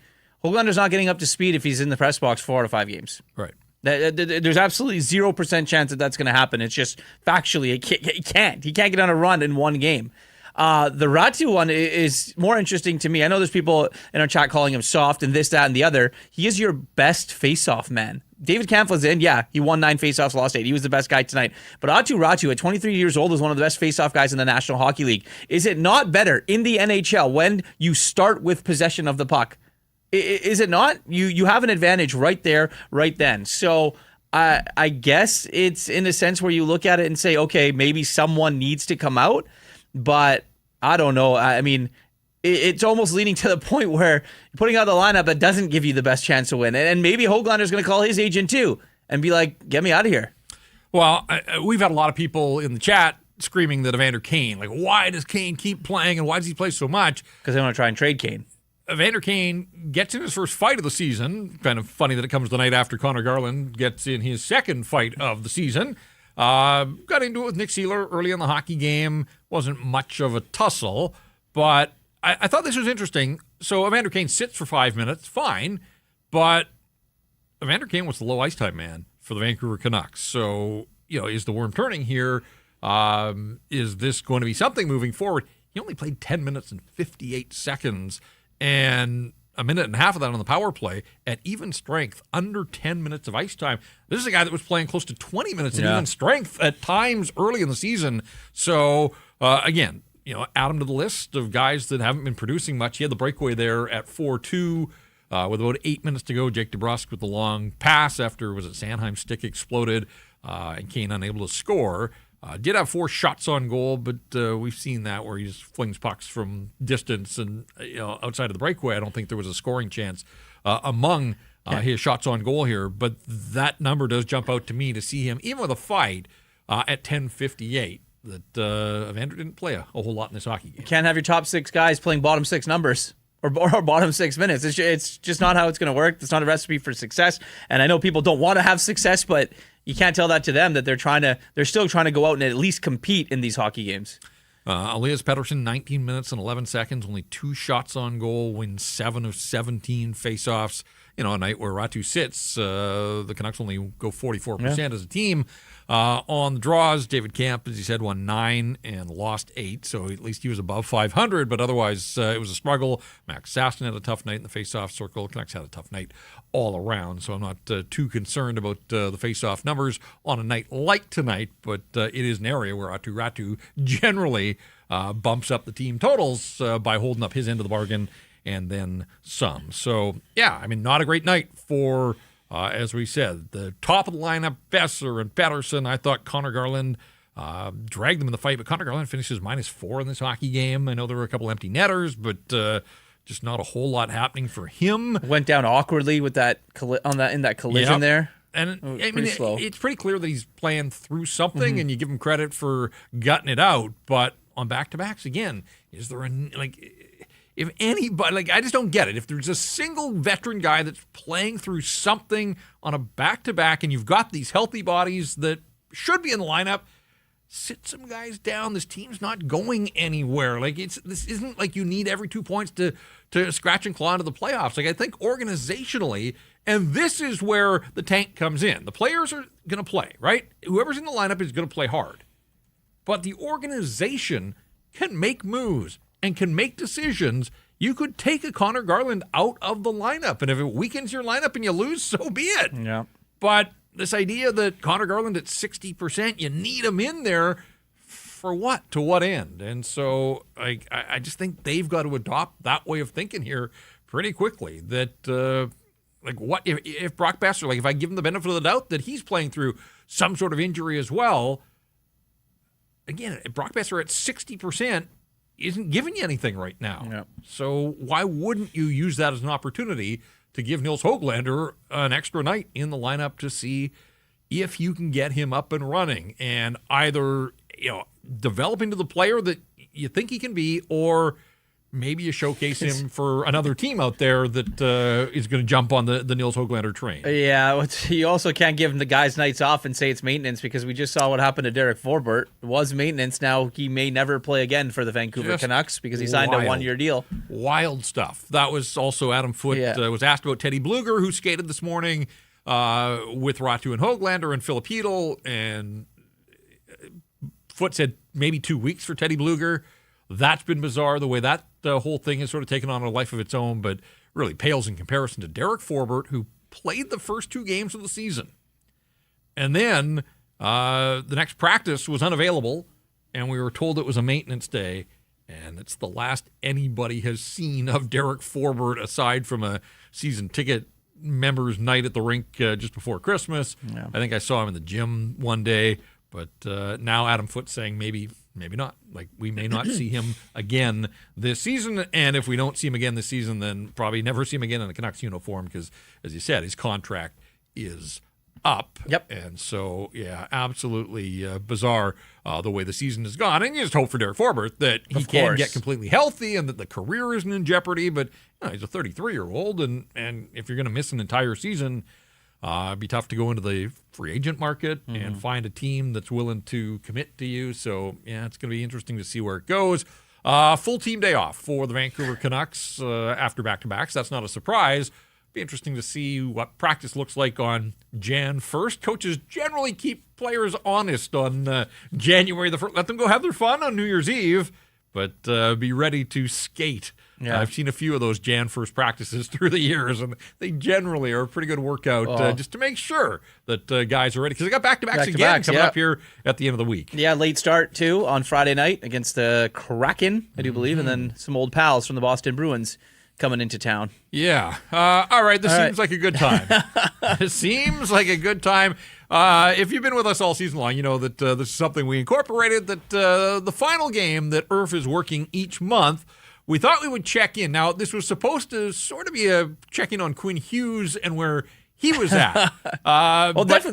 Höglander's not getting up to speed if he's in the press box 4 out of 5 games. Right. There's absolutely 0% chance that that's going to happen. It's just factually, he can't get on a run in one game. The Ratu one is more interesting to me. I know there's people in our chat calling him soft and this, that, and the other. He is your best face-off man. David Kampf's in, yeah, he won 9 face-offs, lost 8. He was the best guy tonight. But Aatu Ratu, at 23 years old, is one of the best face-off guys in the National Hockey League. Is it not better in the NHL when you start with possession of the puck? Is it not? You have an advantage right there, right then. So I guess it's in a sense where you look at it and say, okay, maybe someone needs to come out, but I don't know. I mean, it's almost leading to the point where putting out the lineup that doesn't give you the best chance to win. And maybe Höglander's going to call his agent too and be like, get me out of here. Well, we've had a lot of people in the chat screaming that Evander Kane, like, why does Kane keep playing and why does he play so much? Because they want to try and trade Kane. Evander Kane gets in his first fight of the season. Kind of funny that it comes the night after Connor Garland gets in his second fight of the season. Got into it with Nick Seeler early in the hockey game. Wasn't much of a tussle, but I thought this was interesting. So Evander Kane sits for 5 minutes, fine, but Evander Kane was the low ice time man for the Vancouver Canucks. So, you know, is the worm turning here? Is this going to be something moving forward? He only played 10 minutes and 58 seconds and a minute and a half of that on the power play at even strength, under 10 minutes of ice time. This is a guy that was playing close to 20 minutes at even strength at times early in the season. So, again, you know, add him to the list of guys that haven't been producing much. He had the breakaway there at 4-2 with about 8 minutes to go. Jake DeBrusk with the long pass after, was it Sanheim's stick exploded, and Kane unable to score. Did have 4 shots on goal, but we've seen that where he just flings pucks from distance and, you know, outside of the breakaway. I don't think there was a scoring chance among his shots on goal here, but that number does jump out to me to see him, even with a fight at 10:58, that Evander didn't play a whole lot in this hockey game. You can't have your top 6 guys playing bottom 6 numbers or bottom 6 minutes. It's just not how it's going to work. It's not a recipe for success. And I know people don't want to have success, but you can't tell that to them that they're still trying to go out and at least compete in these hockey games. Elias Pettersson, 19 minutes and 11 seconds, only 2 shots on goal, wins 7 of 17 faceoffs. a night where Ratu sits, the Canucks only go 44% as a team. On the draws, David Camp, as he said, won 9 and lost 8, so at least he was above 500, but otherwise it was a struggle. Max Saston had a tough night in the face-off circle. Canucks had a tough night all around, so I'm not too concerned about the face-off numbers on a night like tonight, but it is an area where Ratu generally bumps up the team totals by holding up his end of the bargain and then some. So, yeah, I mean, not a great night for... as we said, the top of the lineup, Besser and Pettersson. I thought Connor Garland dragged them in the fight, but Connor Garland finishes -4 in this hockey game. I know there were a couple empty netters, but just not a whole lot happening for him. Went down awkwardly with that in that collision there. And I mean, slow. It's pretty clear that he's playing through something, and you give him credit for gutting it out. But on back-to-backs, again, is there if anybody, I just don't get it. If there's a single veteran guy that's playing through something on a back-to-back and you've got these healthy bodies that should be in the lineup, sit some guys down. This team's not going anywhere. This isn't like you need every 2 points to scratch and claw into the playoffs. I think organizationally, and this is where the tank comes in. The players are going to play, right? Whoever's in the lineup is going to play hard. But the organization can make moves and can make decisions. You could take a Connor Garland out of the lineup, and if it weakens your lineup and you lose, so be it. Yeah. But this idea that Connor Garland at 60%, you need him in there for what? To what end? And so I just think they've got to adopt that way of thinking here pretty quickly. That what if Brock Besser, if I give him the benefit of the doubt that he's playing through some sort of injury as well, again, Brock Besser at 60%, isn't giving you anything right now. Yep. So why wouldn't you use that as an opportunity to give Nils Höglander an extra night in the lineup to see if you can get him up and running and either develop into the player that you think he can be, or maybe you showcase him for another team out there that is going to jump on the Nils Höglander train. Yeah, you also can't give him the guys nights off and say it's maintenance, because we just saw what happened to Derek Forbort. It was maintenance. Now he may never play again for the Vancouver Canucks because he signed a 1-year deal. Wild stuff. That was also Adam Foote was asked about Teddy Bluger, who skated this morning with Ratu and Höglander and Philip Hedl, and Foote said maybe 2 weeks for Teddy Bluger. That's been bizarre, the way that whole thing has sort of taken on a life of its own, but really pales in comparison to Derek Forbort, who played the first 2 games of the season. And then the next practice was unavailable, and we were told it was a maintenance day, and it's the last anybody has seen of Derek Forbort aside from a season ticket members' night at the rink just before Christmas. Yeah. I think I saw him in the gym one day, but now Adam Foote saying maybe not. We may not see him again this season, and if we don't see him again this season, then probably never see him again in a Canucks uniform because, as you said, his contract is up. Yep. And so, yeah, absolutely bizarre the way the season has gone. And you just hope for Derek Forbort that he can get completely healthy and that the career isn't in jeopardy. But he's a 33-year-old, and if you're going to miss an entire season, it'd be tough to go into the free agent market and find a team that's willing to commit to you. So, yeah, it's going to be interesting to see where it goes. Full team day off for the Vancouver Canucks after back-to-backs. That's not a surprise. Be interesting to see what practice looks like on Jan 1st. Coaches generally keep players honest on January the 1st. Let them go have their fun on New Year's Eve, but be ready to skate. Yeah. I've seen a few of those Jan 1st practices through the years, and they generally are a pretty good workout just to make sure that guys are ready. Because they got back-to-backs again coming up here at the end of the week. Yeah, late start, too, on Friday night against the Kraken, I do believe, and then some old pals from the Boston Bruins coming into town. Yeah. All right. This seems like a good time. It seems like a good time. If you've been with us all season long, you know that this is something we incorporated, that the final game that IRF is working each month, we thought we would check in. Now, this was supposed to sort of be a check-in on Quinn Hughes and where he was at.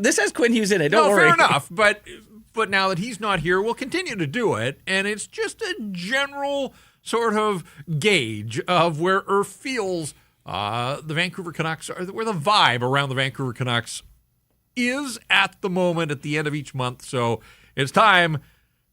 This has Quinn Hughes in it. Don't worry. Fair enough. But now that he's not here, we'll continue to do it. And it's just a general sort of gauge of where IRF feels the Vancouver Canucks are, where the vibe around the Vancouver Canucks is at the moment at the end of each month. So it's time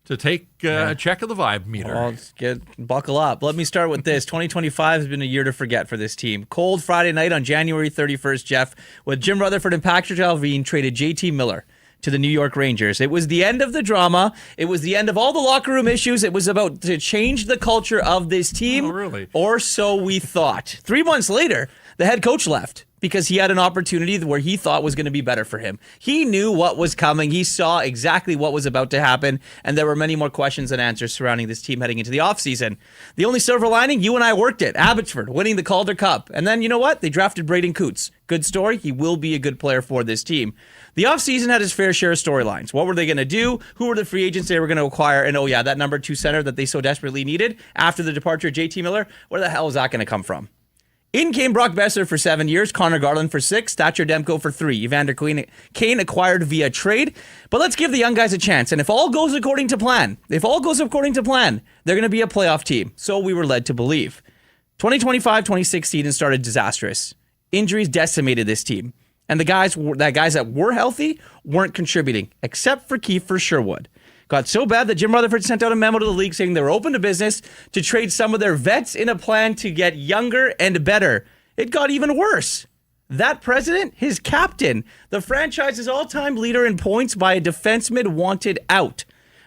to take a check of the vibe meter. Well, buckle up. Let me start with this. 2025 has been a year to forget for this team. Cold Friday night on January 31st, Jeff, with Jim Rutherford and Patrick Alvin traded JT Miller to the New York Rangers. It was the end of the drama. It was the end of all the locker room issues. It was about to change the culture of this team. Oh, really? Or so we thought. 3 months later, the head coach left because he had an opportunity where he thought was going to be better for him. He knew what was coming. He saw exactly what was about to happen, and there were many more questions than answers surrounding this team heading into the offseason. The only silver lining, you and I worked it. Abbotsford winning the Calder Cup. And then, you know what? They drafted Braden Coots. Good story. He will be a good player for this team. The offseason had his fair share of storylines. What were they going to do? Who were the free agents they were going to acquire? And, oh, yeah, that number 2 center that they so desperately needed after the departure of JT Miller, where the hell is that going to come from? In came Brock Besser for 7 years, Connor Garland for 6, Thatcher Demko for 3. Evander Kane acquired via trade. But let's give the young guys a chance. And if all goes according to plan, they're going to be a playoff team. So we were led to believe. 2025-2016 and started disastrous. Injuries decimated this team. And the guys that were healthy weren't contributing, except for Kiefer Sherwood. Got so bad that Jim Rutherford sent out a memo to the league saying they were open to business to trade some of their vets in a plan to get younger and better. It got even worse. That president, his captain, the franchise's all-time leader in points by a defenseman, wanted out.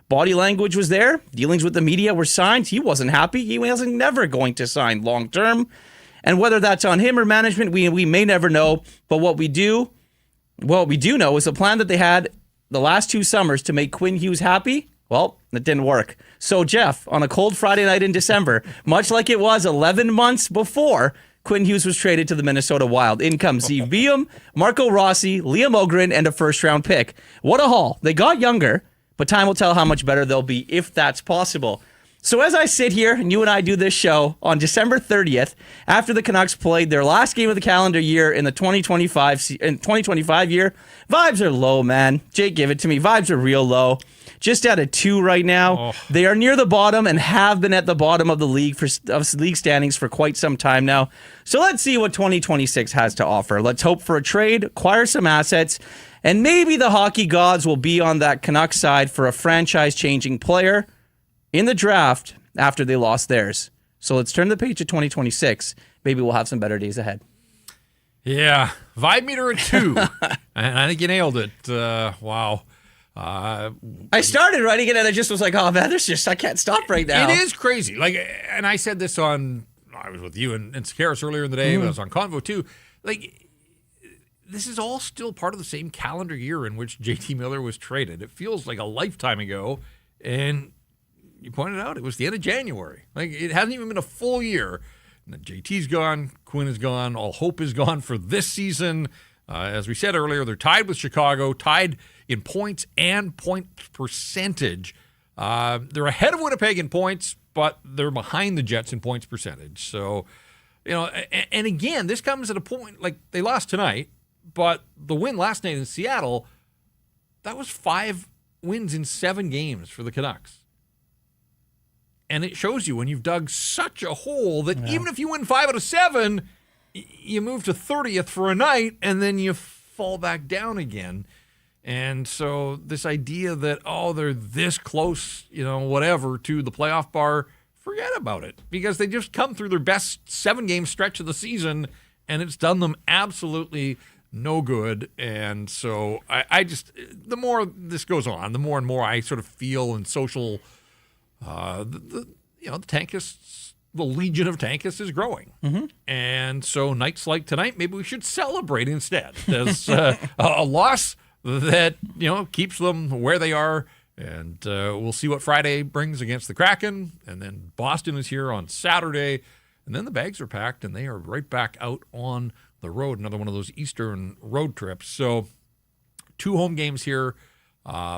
Body language was there. Dealings with the media were signed. He wasn't happy. He wasn't never going to sign long-term. And whether that's on him or management, we may never know. But what we do know is the plan that they had the last 2 summers to make Quinn Hughes happy, well, it didn't work. So, Jeff, on a cold Friday night in December, much like it was 11 months before, Quinn Hughes was traded to the Minnesota Wild. In comes Steve Beam, Marco Rossi, Liam Ogren, and a first-round pick. What a haul. They got younger, but time will tell how much better they'll be if that's possible. So as I sit here and you and I do this show on December 30th, after the Canucks played their last game of the calendar year in the 2025 year, vibes are low, man. Jake, give it to me. Vibes are real low. Just at a 2 right now. Oh. They are near the bottom and have been at the bottom of the league league standings for quite some time now. So let's see what 2026 has to offer. Let's hope for a trade, acquire some assets, and maybe the hockey gods will be on that Canucks side for a franchise-changing player in the draft after they lost theirs. So let's turn the page to 2026. Maybe we'll have some better days ahead. Yeah, vibe meter at 2. And I think you nailed it. Wow. I started writing it and I just was like, oh man, I can't stop right now. It is crazy. And I said this I was with you and Sakaris earlier in the day. I was on Convo too. This is all still part of the same calendar year in which JT Miller was traded. It feels like a lifetime ago. And you pointed out it was the end of January. It hasn't even been a full year. And JT's gone, Quinn is gone, all hope is gone for this season. As we said earlier, they're tied with Chicago, tied in points and point percentage. They're ahead of Winnipeg in points, but they're behind the Jets in points percentage. So, and again, this comes at a point, they lost tonight, but the win last night in Seattle, that was 5 wins in 7 games for the Canucks. And it shows you when you've dug such a hole that even if you win 5 out of 7, you move to 30th for a night and then you fall back down again. And so this idea that, they're this close, whatever, to the playoff bar, forget about it. Because they just come through their best 7-game stretch of the season and it's done them absolutely no good. And so I just, the more this goes on, the more and more I sort of feel in social the Tankists, the legion of Tankists is growing. Mm-hmm. And so nights like tonight, maybe we should celebrate instead. There's a loss that, keeps them where they are. And we'll see what Friday brings against the Kraken. And then Boston is here on Saturday. And then the bags are packed and they are right back out on the road. Another one of those Eastern road trips. So 2 home games here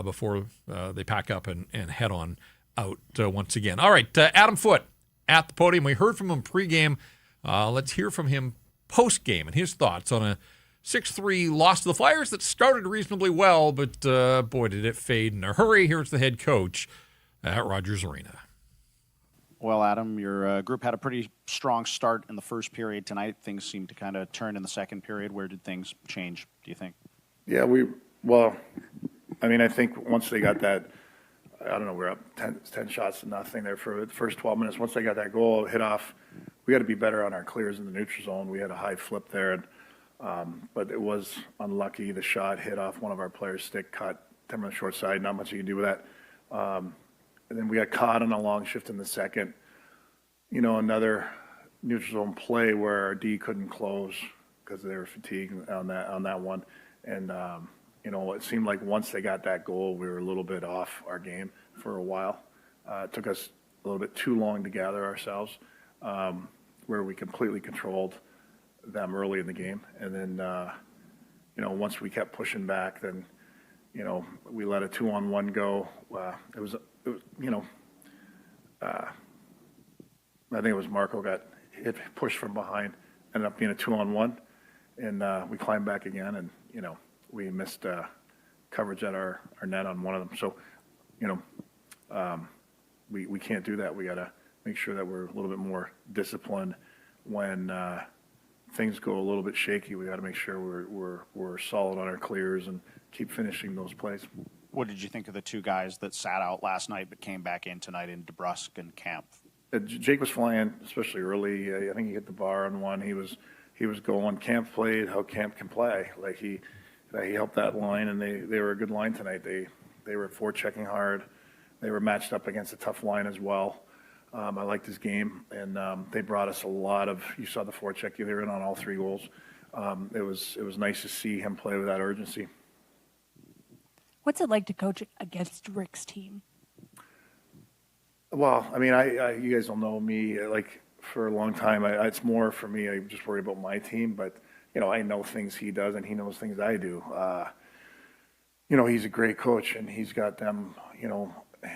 before they pack up and head on out once again. All right, Adam Foote at the podium. We heard from him pregame. Let's hear from him postgame and his thoughts on a 6-3 loss to the Flyers that started reasonably well, but boy, did it fade in a hurry. Here's the head coach at Rogers Arena. Well, Adam, your group had a pretty strong start in the first period tonight. Things seemed to kind of turn in the second period. Where did things change, do you think? Yeah, I think once they got that I don't know, we're up 10 shots to nothing there for the first 12 minutes. Once they got that goal hit off, we got to be better on our clears in the neutral zone. We had a high flip there, but it was unlucky. The shot hit off one of our players' stick, caught them on the short side. Not much you can do with that. And then we got caught on a long shift in the second. Another neutral zone play where our D couldn't close because they were fatigued on that one. And, it seemed like once they got that goal, we were a little bit off our game for a while. It took us a little bit too long to gather ourselves, where we completely controlled them early in the game. And then, once we kept pushing back, then, we let a 2-on-1 go. It was I think it was Marco got hit, pushed from behind, ended up being a 2-on-1, and we climbed back again, and we missed coverage at our net on one of them. So, we can't do that. We got to make sure that we're a little bit more disciplined when things go a little bit shaky. We got to make sure we're solid on our clears and keep finishing those plays. What did you think of the two guys that sat out last night but came back in tonight in DeBrusque and Camp? Jake was flying, especially early. I think he hit the bar on one. He was going. Camp played how Camp can play. Like he helped that line, and they were a good line tonight. They were forechecking hard. They were matched up against a tough line as well. I liked his game, and they brought us a lot of. You saw the forecheck. They were in on all three goals. It was nice to see him play with that urgency. What's it like to coach against Rick's team? Well, I mean, you guys don't know me. Like for a long time, it's more for me. I just worry about my team, but I know things he does, and he knows things I do. He's a great coach, and he's got them.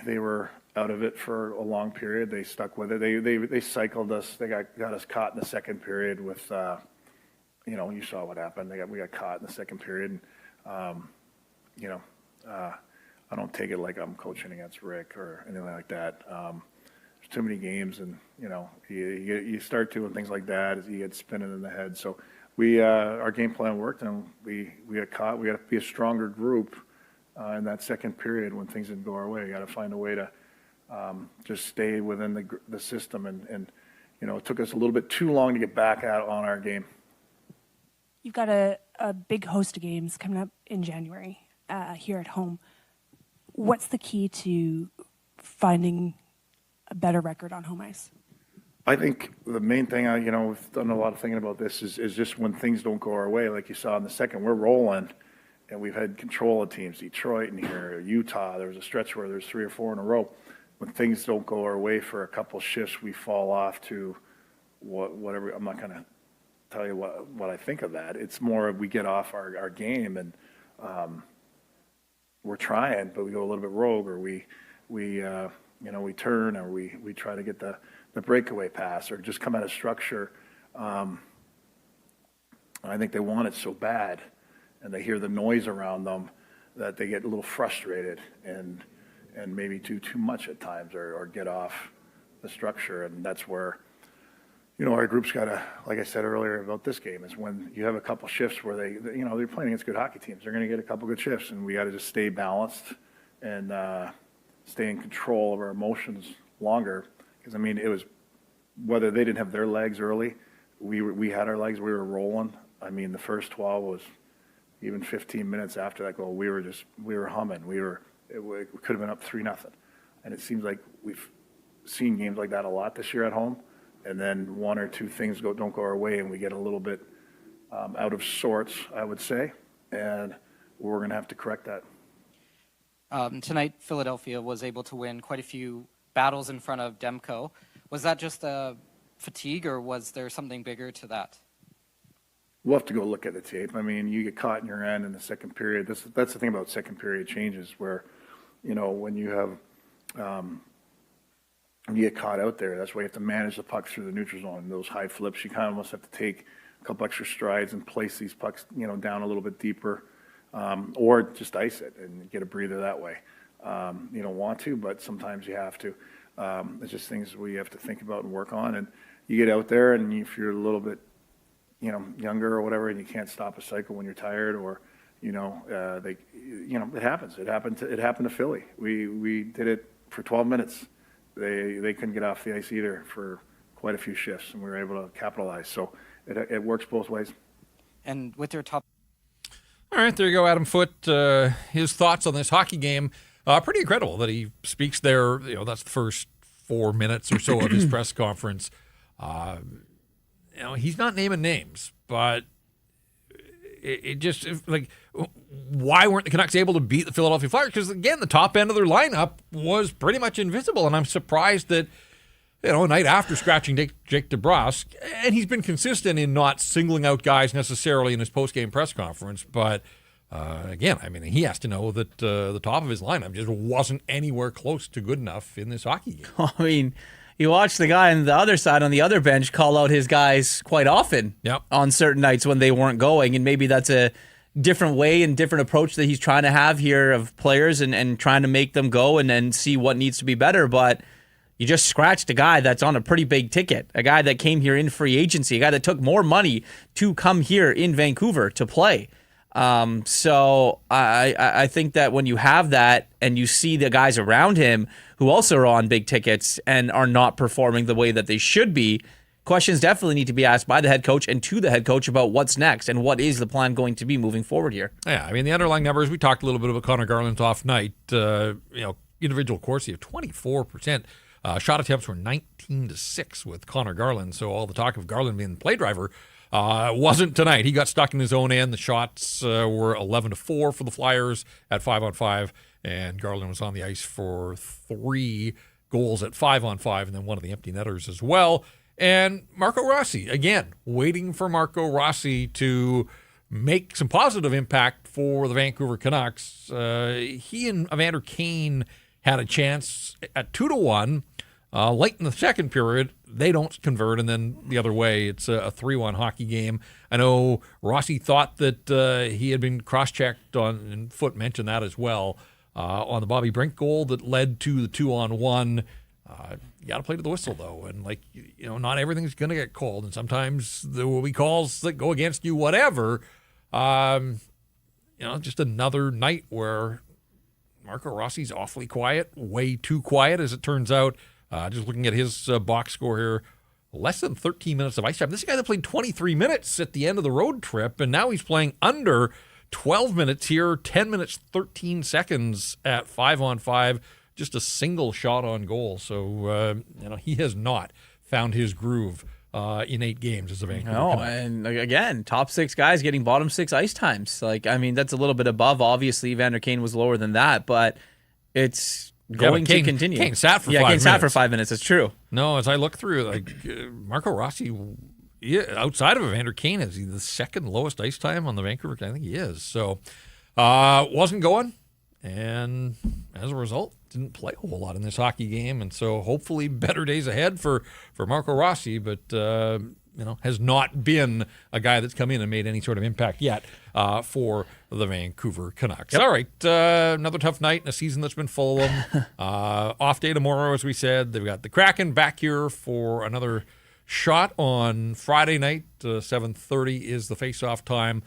They were out of it for a long period. They stuck with it. They cycled us. They got us caught in the second period with. You saw what happened. We got caught in the second period. And, I don't take it like I'm coaching against Rick or anything like that. There's too many games, and you start doing things like that as you get spinning in the head. So our game plan worked, and we got caught. We got to be a stronger group in that second period when things didn't go our way. We got to find a way to just stay within the system, and it took us a little bit too long to get back out on our game. You've got a big host of games coming up in January here at home. What's the key to finding a better record on home ice? I think the main thing, we've done a lot of thinking about this, is just when things don't go our way, like you saw in the second, we're rolling, and we've had control of teams, Detroit and here, Utah. There was a stretch where there's 3 or 4 in a row. When things don't go our way for a couple shifts, we fall off to whatever. I'm not going to tell you what I think of that. It's more we get off our game, and we're trying, but we go a little bit rogue, or we turn, or we try to get the breakaway pass, or just come out of structure. I think they want it so bad, and they hear the noise around them that they get a little frustrated and maybe do too much at times, or get off the structure, and that's where our group's got to, like I said earlier about this game, is when you have a couple shifts where they're playing against good hockey teams. They're going to get a couple good shifts, and we got to just stay balanced and stay in control of our emotions longer. Because, it was whether they didn't have their legs early, we had our legs, we were rolling. The first 12 was even 15 minutes after that goal, we were humming. It could have been up 3-0. And it seems like we've seen games like that a lot this year at home. And then one or two things don't go our way, and we get a little bit out of sorts, I would say, and we're going to have to correct that. Tonight, Philadelphia was able to win quite a few battles in front of Demko. Was that just fatigue, or was there something bigger to that? We'll have to go look at the tape. You get caught in your end in the second period. That's the thing about second period changes, where, when you have you get caught out there, that's why you have to manage the puck through the neutral zone. Those high flips, you kind of almost have to take a couple extra strides and place these pucks, down a little bit deeper, or just ice it and get a breather that way. You don't want to, but sometimes you have to. It's just things we have to think about and work on. And you get out there, and if you're a little bit, younger or whatever, and you can't stop a cycle when you're tired, or It happens. It happened to Philly. We did it for 12 minutes. They couldn't get off the ice either for quite a few shifts, and we were able to capitalize. So it works both ways. And with your top. All right, there you go, Adam Foote. His thoughts on this hockey game. Pretty incredible that he speaks there. That's the first 4 minutes or so of his press conference. He's not naming names, but it just like, why weren't the Canucks able to beat the Philadelphia Flyers? Because again, the top end of their lineup was pretty much invisible, and I'm surprised that a night after scratching Jake DeBrusk, and he's been consistent in not singling out guys necessarily in his post-game press conference, but again, I mean, he has to know that the top of his lineup just wasn't anywhere close to good enough in this hockey game. I mean, you watch the guy on the other side, on the other bench, call out his guys quite often on certain nights when they weren't going, and maybe that's a different way and different approach that he's trying to have here of players and trying to make them go and then see what needs to be better, but you just scratched a guy that's on a pretty big ticket, a guy that came here in free agency, a guy that took more money to come here in Vancouver to play. So I think that when you have that and you see the guys around him who also are on big tickets and are not performing the way that they should be, questions definitely need to be asked by the head coach and to the head coach about what's next and what is the plan going to be moving forward here. Yeah, I mean, the underlying numbers, we talked a little bit about Connor Garland's off night. Individual Corsi of 24%. Shot attempts were 19-6 with Connor Garland, so all the talk of Garland being the play driver wasn't tonight. He got stuck in his own end. The shots were 11-4 for the Flyers at 5-on-5, and Garland was on the ice for 3 goals at 5-on-5, and then one of the empty netters as well. And Marco Rossi, again, waiting for Marco Rossi to make some positive impact for the Vancouver Canucks. He and Evander Kane had a chance at 2-1 late in the second period. They don't convert, and then the other way, it's a 3-1 hockey game. I know Rossi thought that he had been cross-checked on, and Foote mentioned that as well, on the Bobby Brink goal that led to the 2-on-1. You got to play to the whistle, though, and not everything's going to get called, and sometimes there will be calls that go against you, whatever. Just another night where Marco Rossi's awfully quiet, way too quiet, as it turns out. Just looking at his box score here, less than 13 minutes of ice time. This is a guy that played 23 minutes at the end of the road trip, and now he's playing under 12 minutes here, 10 minutes, 13 seconds at 5-on-5, just a single shot on goal. So, he has not found his groove in 8 games as a Vancouver Canuck. And again, top 6 guys getting bottom 6 ice times. That's a little bit above. Obviously, Evander Kane was lower than that, but it's going to continue. Kane sat for 5 minutes. Kane sat for 5 minutes. It's true. No, as I look through, Marco Rossi, outside of Evander Kane, is he the second lowest ice time on the Vancouver? I think he is. So, wasn't going, and as a result, didn't play a whole lot in this hockey game, and so hopefully better days ahead for Marco Rossi, but has not been a guy that's come in and made any sort of impact yet for the Vancouver Canucks. Yep. All right, another tough night in a season that's been full of them. Off day tomorrow, as we said. They've got the Kraken back here for another shot on Friday night. 7:30 is the face-off time.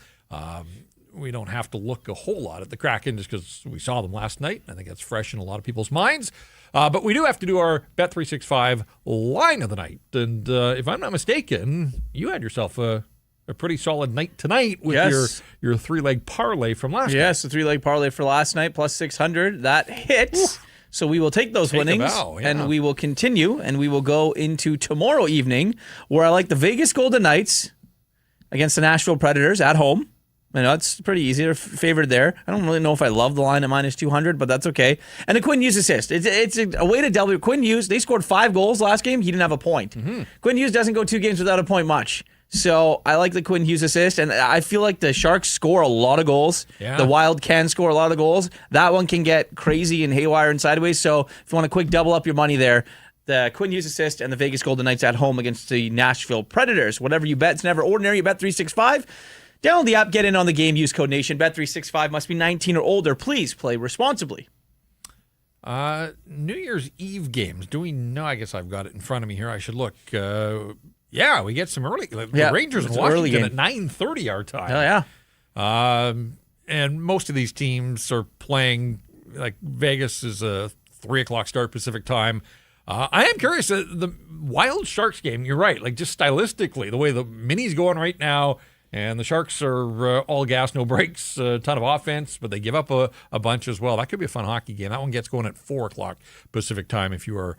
We don't have to look a whole lot at the Kraken just because we saw them last night. I think that's fresh in a lot of people's minds. But we do have to do our Bet365 line of the night. And if I'm not mistaken, you had yourself a pretty solid night tonight with your 3-leg parlay from last night. Yes, the 3-leg parlay for last night, plus 600. That hit. Oof. So we will take those winnings and we will continue, and we will go into tomorrow evening, where I like the Vegas Golden Knights against the Nashville Predators at home. It's pretty easy. They're favored there. I don't really know if I love the line at minus 200, but that's okay. And the Quinn Hughes assist. It's a way to delve. Quinn Hughes, they scored 5 goals last game. He didn't have a point. Mm-hmm. Quinn Hughes doesn't go 2 games without a point much. So I like the Quinn Hughes assist, and I feel like the Sharks score a lot of goals. Yeah. The Wild can score a lot of goals. That one can get crazy and haywire and sideways. So if you want to quick double up your money there, the Quinn Hughes assist and the Vegas Golden Knights at home against the Nashville Predators. Whatever you bet, it's never ordinary. You bet 365. Download the app, get in on the game, use code NATION. Bet365 must be 19 or older. Please play responsibly. New Year's Eve games. Do we know? I guess I've got it in front of me here. I should look. We get some early. The Rangers in Washington at 9:30 our time. Hell yeah. and most of these teams are playing, like Vegas is a 3:00 start Pacific time. I am curious, the Wild Sharks game, you're right, like just stylistically, the way the Mini's going right now, and the Sharks are all gas, no brakes, a ton of offense, but they give up a bunch as well. That could be a fun hockey game. That one gets going at 4:00 Pacific time if you are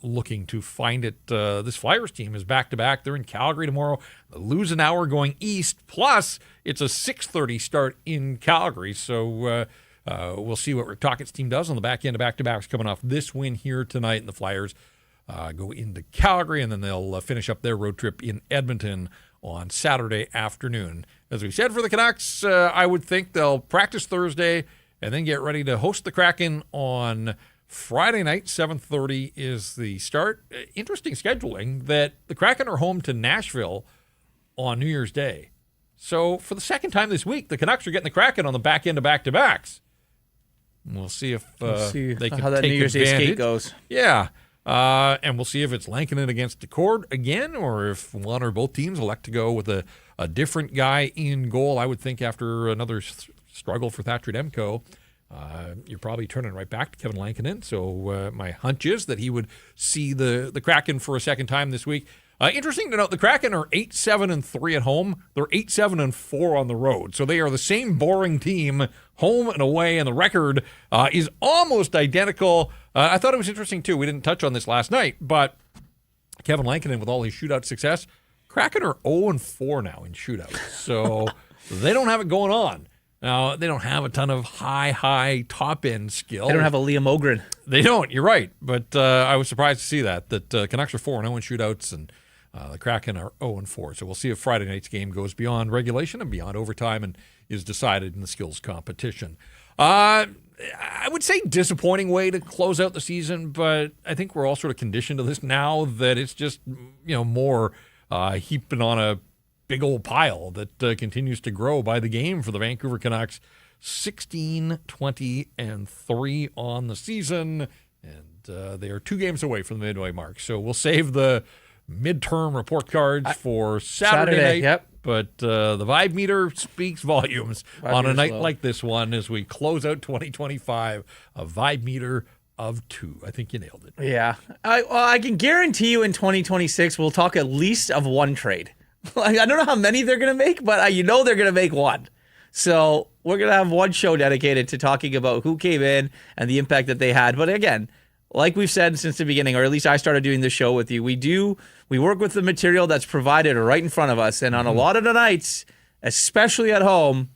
looking to find it. This Flyers team is back-to-back. They're in Calgary tomorrow. They lose an hour going east, plus it's a 6:30 start in Calgary. So we'll see what Rick Tocchet's team does on the back end of back-to-backs coming off this win here tonight, and the Flyers go into Calgary, and then they'll finish up their road trip in Edmonton on Saturday afternoon. As we said for the Canucks, I would think they'll practice Thursday and then get ready to host the Kraken on Friday night. 7:30 is the start. Interesting scheduling that the Kraken are home to Nashville on New Year's Day. So for the second time this week, the Canucks are getting the Kraken on the back end of back-to-backs. We'll see if they can how that take New Year's Day advantage. skate goes. Yeah. And we'll see if it's Lankinen against Decord again, or if one or both teams elect to go with a different guy in goal. I would think after another struggle for Thatcher Demko, you're probably turning right back to Kevin Lankinen. So my hunch is that he would see the Kraken for a second time this week. Interesting to note, the Kraken are 8-7-3 at home. They're 8-7-4 on the road. So they are the same boring team home and away, and the record is almost identical. I thought it was interesting, too. We didn't touch on this last night, but Kevin Lankinen, with all his shootout success, Kraken are 0-4 now in shootouts. So they don't have it going on. Now, they don't have a ton of high top-end skill. They don't have a Liam Ogren. They don't, you're right. But I was surprised to see that Canucks are 4-0 in shootouts, and the Kraken are 0-4. So we'll see if Friday night's game goes beyond regulation and beyond overtime and is decided in the skills competition. I would say disappointing way to close out the season, but I think we're all sort of conditioned to this now that it's just, more heaping on a big old pile that continues to grow by the game for the Vancouver Canucks. 16-20-3 on the season, and they are 2 games away from the midway mark. So we'll save the midterm report cards for Saturday night. Yep. But the vibe meter speaks volumes on a night low. like this one as we close out 2025. A vibe meter of 2. I think you nailed it. Yeah. I can guarantee you in 2026, we'll talk at least of one trade. I don't know how many they're going to make, but they're going to make one. So we're going to have one show dedicated to talking about who came in and the impact that they had. But again, like we've said since the beginning, or at least I started doing this show with you, we work with the material that's provided right in front of us. And on a lot of the nights, especially at home,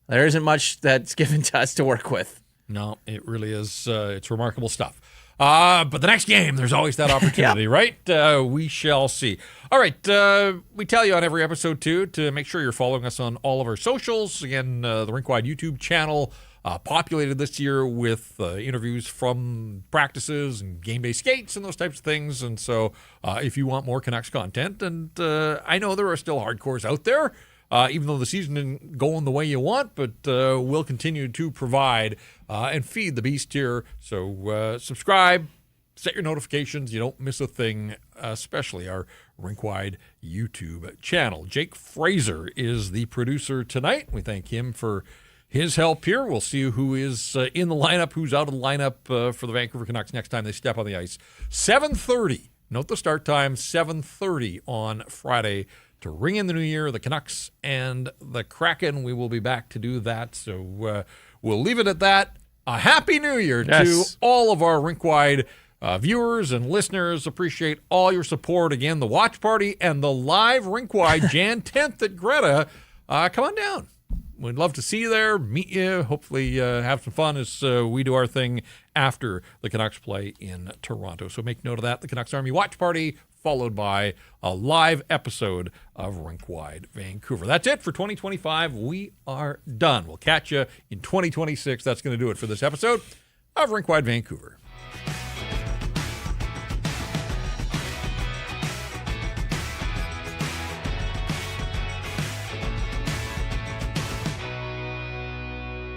there isn't much that's given to us to work with. No, it really is. It's remarkable stuff. But the next game, there's always that opportunity, right? We shall see. All right. We tell you on every episode, too, to make sure you're following us on all of our socials. Again, the Rink Wide YouTube channel populated this year with interviews from practices and game-day skates and those types of things. And so if you want more Canucks content, and I know there are still hardcores out there, even though the season isn't going the way you want, but we'll continue to provide and feed the beast here. So subscribe, set your notifications. You don't miss a thing, especially our Rink Wide YouTube channel. Jake Fraser is the producer tonight. We thank him for his help here. We'll see who is in the lineup, who's out of the lineup for the Vancouver Canucks next time they step on the ice. 7:30. Note the start time, 7:30 on Friday to ring in the new year, the Canucks and the Kraken. We will be back to do that. So we'll leave it at that. A happy new year to all of our Rink Wide viewers and listeners. Appreciate all your support. Again, the watch party and the live Rink Wide Jan 10th at Greta. Come on down. We'd love to see you there, meet you, hopefully have some fun as we do our thing after the Canucks play in Toronto. So make note of that, the Canucks Army Watch Party, followed by a live episode of Rink Wide Vancouver. That's it for 2025. We are done. We'll catch you in 2026. That's going to do it for this episode of Rink Wide Vancouver.